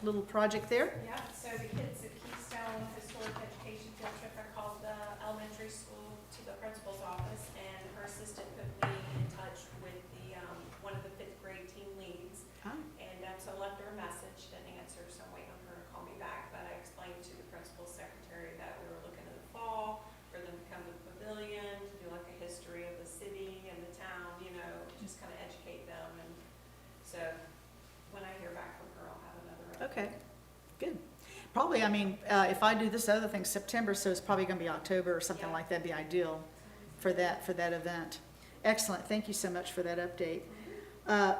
little project there? Yeah, so the kids at Keystone Historic Education Field Trip, I called the elementary school to the principal's office, and her assistant put me in touch with the, one of the 5th grade team leads. Oh. And so I left her a message, didn't answer, so I'm waiting on her to call me back, but I explained to the principal's secretary that we were looking in the fall for them to come to the pavilion, to do like a history of the city and the town, you know, just kind of educate them, and so when I hear back from her, I'll have another update. Okay, good. Probably, I mean, if I do this other thing September, so it's probably gonna be October or something Yeah. like that, be ideal for that event. Excellent, thank you so much for that update.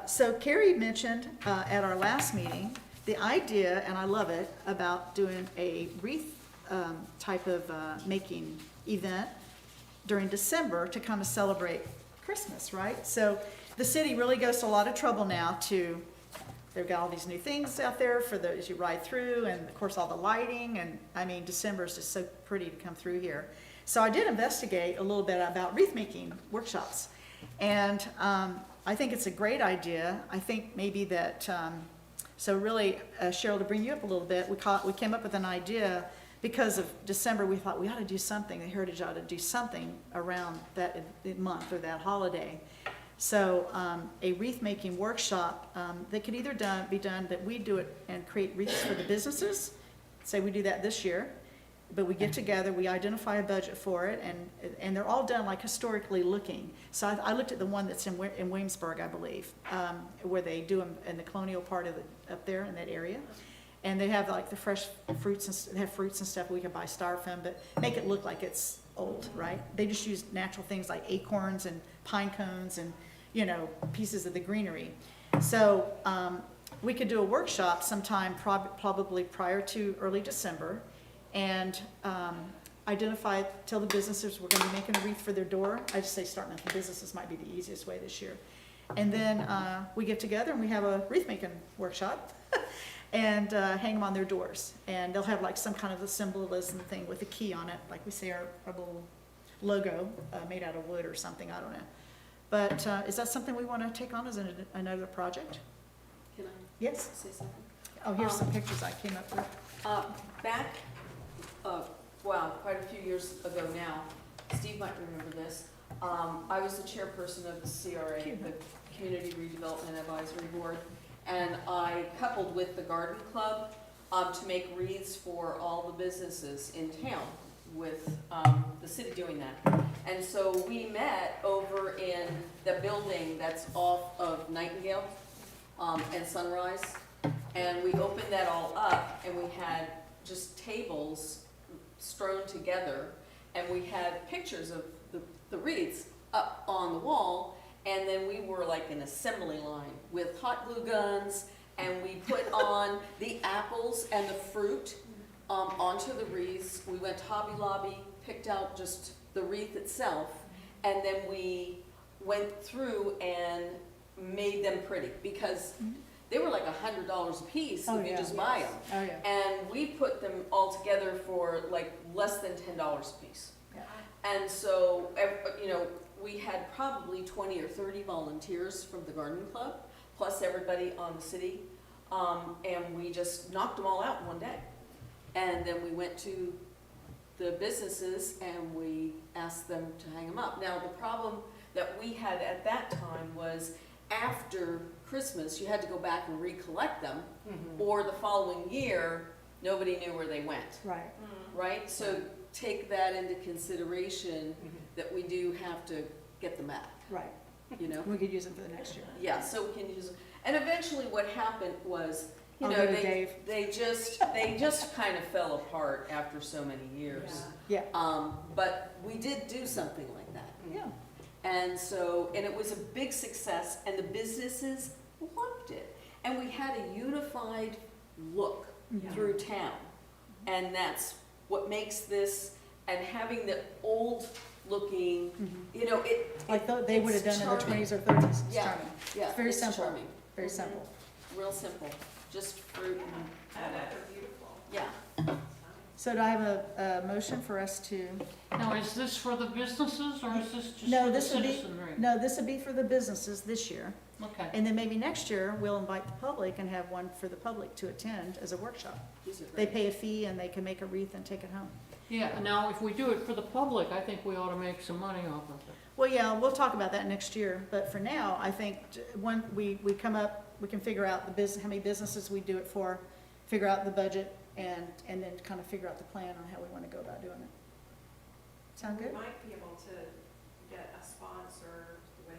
So Carrie mentioned at our last meeting, the idea, and I love it, about doing a wreath type of making event during December to kind of celebrate Christmas, right? So the city really goes to a lot of trouble now to, they've got all these new things out there for the, as you ride through, and of course all the lighting, and I mean, December is just so pretty to come through here. So I did investigate a little bit about wreath making workshops, and I think it's a great idea. I think maybe that, so really, Cheryl, to bring you up a little bit, we came up with an idea because of December. We thought we ought to do something, the Heritage ought to do something around that month or that holiday. So a wreath making workshop that could either be done that we do it and create wreaths for the businesses. Say we do that this year, but we get together, we identify a budget for it, and they're all done like historically looking. So I looked at the one that's in Williamsburg, I believe, where they do them in the colonial part of up there in that area. And they have like the fresh fruits and, they have fruits and stuff, we can buy styrofoam, but make it look like it's old, right? They just use natural things like acorns and pine cones and, you know, pieces of the greenery. So, we could do a workshop sometime probably prior to early December and, identify, tell the businesses we're gonna be making a wreath for their door. I just say starting with the businesses might be the easiest way this year. And then, we get together and we have a wreath making workshop and, hang them on their doors. And they'll have like some kind of a symbolism thing with a key on it, like we say our little logo, made out of wood or something, I don't know. But, is that something we wanna take on as another project? Can I Yes? say something? Oh, here's some pictures I came up with. Back, wow, quite a few years ago now, Steve might remember this, I was the chairperson of the CRA, the Community Redevelopment Advisory Board, and I coupled with the Garden Club to make wreaths for all the businesses in town with the city doing that. And so we met over in the building that's off of Nightingale and Sunrise, and we opened that all up, and we had just tables strewn together, and we had pictures of the wreaths up on the wall, and then we were like an assembly line with hot glue guns, and we put on the apples and the fruit onto the wreaths. We went to Hobby Lobby, picked out just the wreath itself, and then we went through and made them pretty, because they were like $100 a piece Oh, if you yeah. just buy them. Oh, yeah. And we put them all together for like less than $10 a piece. Yeah. And so, you know, we had probably 20 or 30 volunteers from the garden club, plus everybody on the city. And we just knocked them all out in one day. And then we went to the businesses and we asked them to hang them up. Now, the problem that we had at that time was after Christmas, you had to go back and recollect them, or the following year, nobody knew where they went, Right. right? So take that into consideration, that we do have to get them back, Right. you know? We could use them for the next year. Yeah, so we can use them. And eventually what happened was, you I'll know, go to Dave. they just kind of fell apart after so many years. Yeah. But we did do something like that. Yeah. And so, and it was a big success, and the businesses loved it. And we had a unified look through town. And that's what makes this, and having the old looking, you know, Like they would have it's done in the charming. 20s or 30s. It's Yeah. charming. Yeah, It's very it's simple. charming. Very Mhm. simple. Real simple, just fruit and, That are beautiful. yeah. So do I have a motion for us to, Now, is this for the businesses or is this just No, for the this would be- citizenry? no, this would be for the businesses this year. Okay. And then maybe next year, we'll invite the public and have one for the public to attend as a workshop. These are They great. pay a fee and they can make a wreath and take it home. Yeah, now if we do it for the public, I think we ought to make some money off of it. Well, yeah, we'll talk about that next year, but for now, I think when we come up, we can figure out the business, how many businesses we do it for, figure out the budget, and then kind of figure out the plan on how we want to go about doing it. Sound good? We might be able to get a sponsor with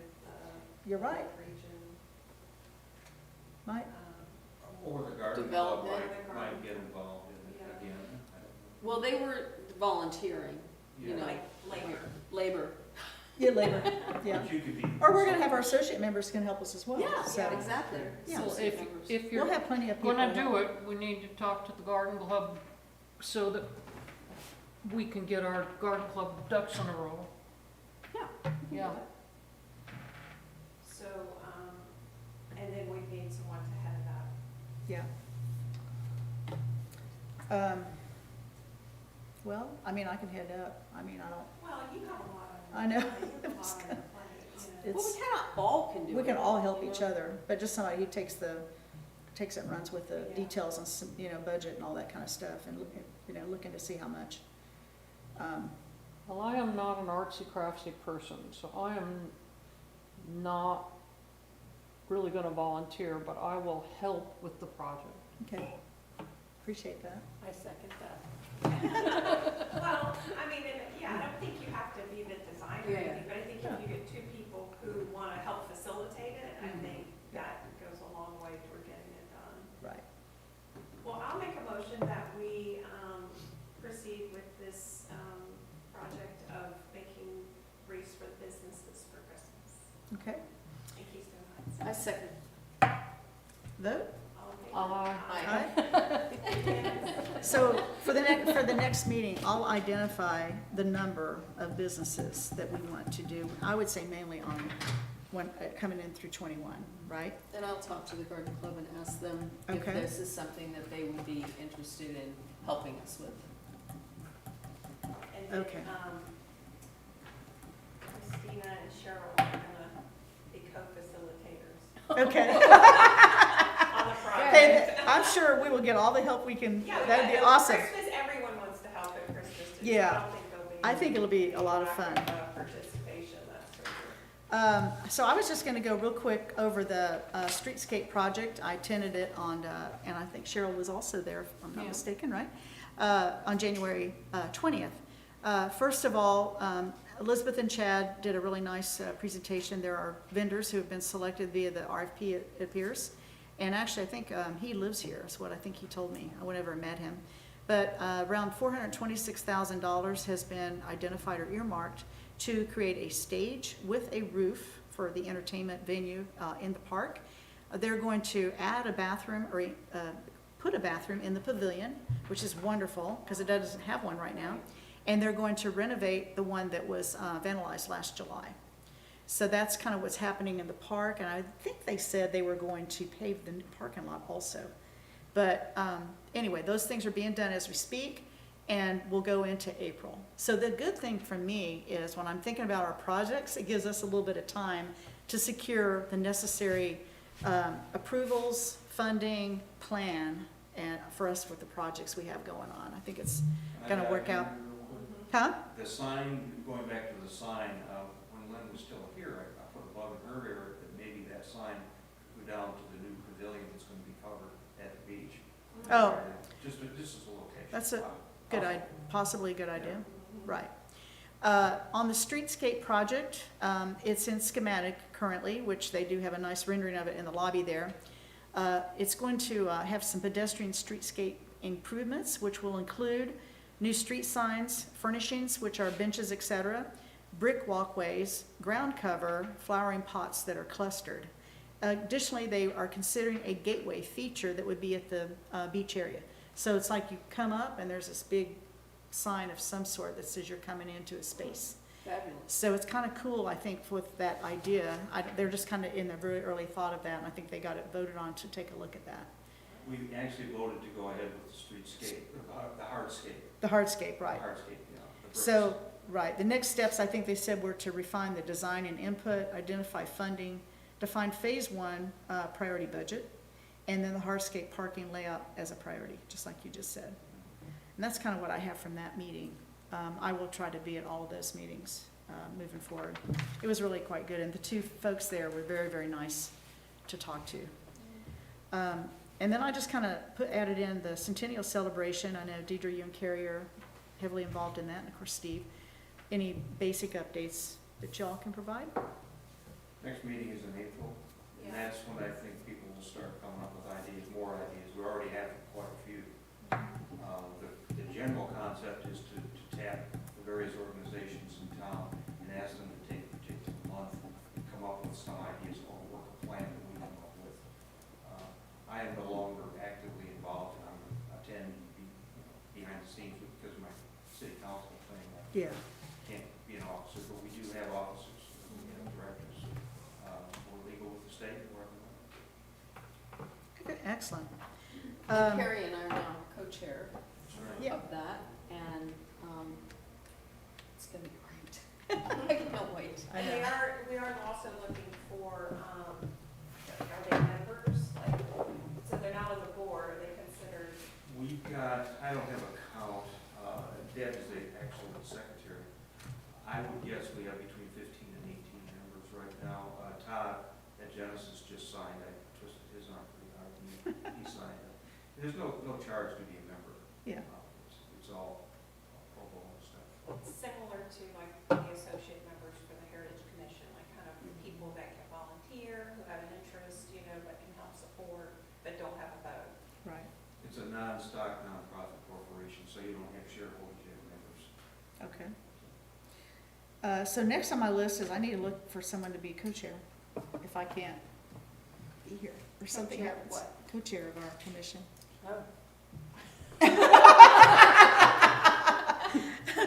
You're right, region. Mike. Or the garden club Development. might get involved in it Yeah. again. I don't Well, they were volunteering, know. you know, Yeah. Labor. labor. Yeah, labor, yeah. But you could be. Or we're gonna have our associate members can help us as well. Yeah, So exactly. Yeah. So Associate members. if we'll you're have plenty of people. gonna do it, we need to talk to the garden club so that we can get our garden club ducks in a row. Yeah. Yeah. So, and then we need someone to head it up. Yeah. Well, I mean, I can head up. I mean, I don't, Well, you have a lot on. I know. You have a lot on your plate, you know. Well, it's, we kind of all can do it. we can all help you each know? other, but just somebody who takes it and runs with the Yeah. details and some, budget and all that kind of stuff and, looking to see how much. Well, I am not an artsy craftsy person, so I am not really gonna volunteer, but I will help with the project. Okay, appreciate that. I second that. Well, I mean, I don't think you have to be the designer or Yeah. anything, but I think if you get two people who want to help facilitate it, I think that goes a long way toward getting it done. Right. Well, I'll second. Vote? Aye. So for the next meeting, I'll identify the number of businesses that we want to do. I would say mainly on coming in through 21, right? And I'll talk to the garden club and ask them if Okay. this is something that they would be interested in helping us with. And then, Okay. Christina and Cheryl are gonna be co-facilitators Okay. on the project. Hey, I'm sure we will get all the help we can. Yeah, That'd be at awesome. Christmas, everyone wants to help at Christmas. too, so Yeah. I don't think there'll be. I think it'll be a lot of fun. lack of, participation, that's for sure. So I was just gonna go real quick over the streetscape project. I attended it on, and I think Cheryl was also there, if I'm not Yeah. mistaken, right? On January 20th. First of all, Elizabeth and Chad did a really nice presentation. There are vendors who have been selected via the RFP, it appears. And actually, I think he lives here, is what I think he told me. I never met him. But around $426,000 has been identified or earmarked to create a stage with a roof for the entertainment venue in the park. They're going to add a bathroom or put a bathroom in the pavilion, which is wonderful because it doesn't have one right now. And they're going to renovate the one that was vandalized last July. So that's kind of what's happening in the park. And I think they said they were going to pave the new parking lot also. But anyway, those things are being done as we speak, and we'll go into April. So the good thing for me is when I'm thinking about our projects, it gives us a little bit of time to secure the necessary approvals, funding, plan, and for us with the projects we have going on. I think it's gonna work out. Huh? The sign, going back to the sign, when Lynn was still here, I put a bug in her ear that maybe that sign could go down to the new pavilion that's gonna be covered at the beach. Oh. Just as a location. That's a possibly a good idea, right. On the streetscape project, it's in schematic currently, which they do have a nice rendering of it in the lobby there. It's going to have some pedestrian streetscape improvements, which will include new street signs, furnishings, which are benches, etc., brick walkways, ground cover, flowering pots that are clustered. Additionally, they are considering a gateway feature that would be at the beach area. So it's like you come up and there's this big sign of some sort that says you're coming into a space. Fabulous. So it's kind of cool, I think, with that idea. They're just kind of in the very early thought of that, and I think they got it voted on to take a look at that. We actually voted to go ahead with the streetscape, the hardscape. The hardscape, right. The hardscape, yeah. the bricks. So, right, the next steps, I think they said, were to refine the design and input, identify funding, define phase one priority budget, and then the hardscape parking layout as a priority, just like you just said. And that's kind of what I have from that meeting. I will try to be at all of those meetings moving forward. It was really quite good, and the two folks there were very, very nice to talk to. And then I just kind of added in the centennial celebration. I know Deidre, you and Carrie are heavily involved in that, and of course Steve. Any basic updates that y'all can provide? Next meeting is in April, and that's when I think people will start coming up with ideas, more ideas. We already have quite a few. The general concept is to tap the various organizations in town and ask them to take a particular month and come up with some ideas or work a plan that we come up with. I am no longer actively involved, and I tend to be behind the scenes because of my city council thing. I Yeah. can't be an officer, but we do have officers, we have directors. We're legal with the state, wherever. Okay, excellent. Carrie and I are now co-chair Yeah. of that, and it's gonna be great. I can't wait. I And know. we are also looking for, are they members, like, so they're not on the board, are they considered? We've got, I don't have a count, Deb is the actual secretary. I would guess we have between 15 and 18 members right now. Todd at Genesis just signed, I twisted his arm pretty hard, and he signed it. There's no charge to be a member. Yeah. It's all pro bono stuff. Similar to like the associate members for the Heritage Commission, like kind of people that can volunteer, who have an interest, you know, that can help support, but don't have a vote. Right, It's a non-stock, nonprofit corporation, so you don't have shareholders, you have members. okay. So next on my list is I need to look for someone to be co-chair, if I can't be here, or something Co-chair of happens. what? Co-chair of our commission. Oh.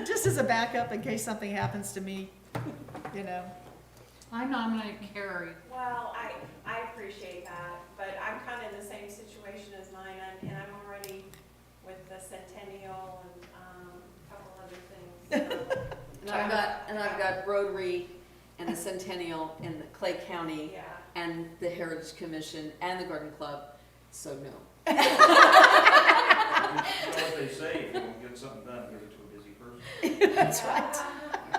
Just as a backup in case something happens to me, you know. I nominate Carrie. Well, I appreciate that, but I'm kind of in the same situation as Nina, and I'm already with the Centennial and, a couple other things. And I've got Rotary and the Centennial and the Clay County Yeah. and the Heritage Commission and the Garden Club, so no. You know what they say, if you don't get something done, give it to a busy person. That's right.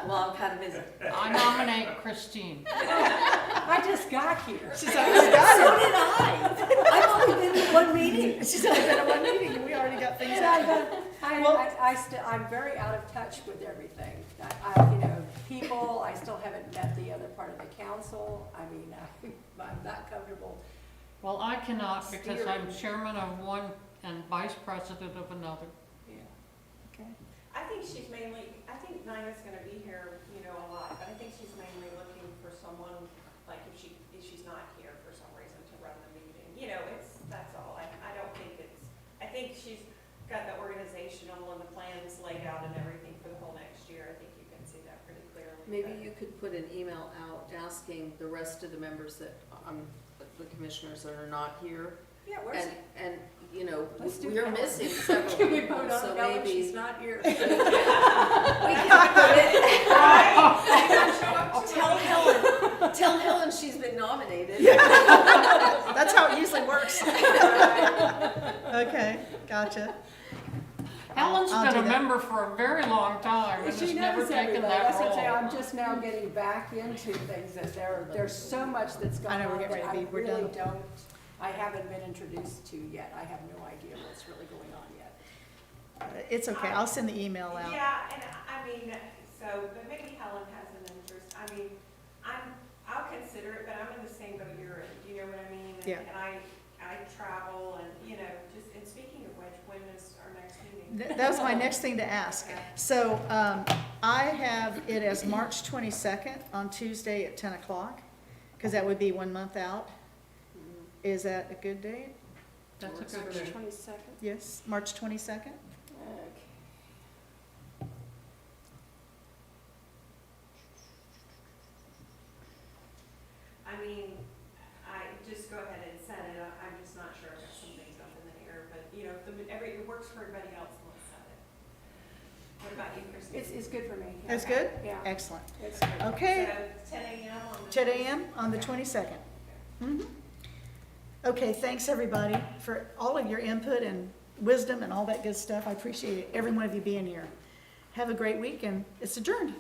Well, I'm kind of busy. I nominate Christine. I just got here. She's already got So did I. I've only been in one meeting. it. She's only been in one meeting, and we already got things And out. I'm very out of touch with everything. You know, people, I still haven't met the other part of the council. I mean, I'm not comfortable. Well, I cannot because I'm chairman of one and vice president of another. Yeah. Okay. I think think Nina's gonna be here, you know, a lot, but I think she's mainly looking for someone, like if she's not here for some reason to run the meeting. You know, that's all. I don't think I think she's got the organizational and the plans laid out and everything for the whole next year. I think you can see that pretty clearly. Maybe but- you could put an email out asking the rest of the members that, the commissioners that are not here. Yeah, where's, And, you know, Let's do we're Helen. missing several can we people, vote on so Helen? maybe. She's not here. We can put it, tell Helen she's been nominated. That's how it usually works. Okay, gotcha. Helen's I'll been do a that. member for a very long time and She has never knows taken everybody. that That's what I'm saying. role. I'm just now getting back into things that there's so much that's I going know, we're on getting that I ready to be- we're really done. I haven't been introduced to yet. I have no idea what's really going on yet. It's okay, I'll send the email out. Yeah, and I mean, but maybe Helen has an interest. I mean, I'll consider it, but I'm in the same boat you're in, you know what I mean? Yeah. And I travel and, you know, and speaking of which, when is our next meeting? That was my next thing to ask. So, I have it as March 22nd on Tuesday at 10 o'clock, because that would be 1 month out. Is that a good date? That's a good March thing. 22nd? Yes, March 22nd? Okay. I mean, I just go ahead and set it up. I'm just not sure. I've got some things up in the air, but, you know, if it works for everybody else, let's set it. What about you, Christine? It's good for me. yeah. That's good? Yeah, Excellent. it's good. Okay, So 10 a.m. on the. 10 a.m. on the Okay. 22nd. Mhm. Okay, thanks, everybody, for all of your input and wisdom and all that good stuff. I appreciate every one of you being here. Have a great week, and it's adjourned.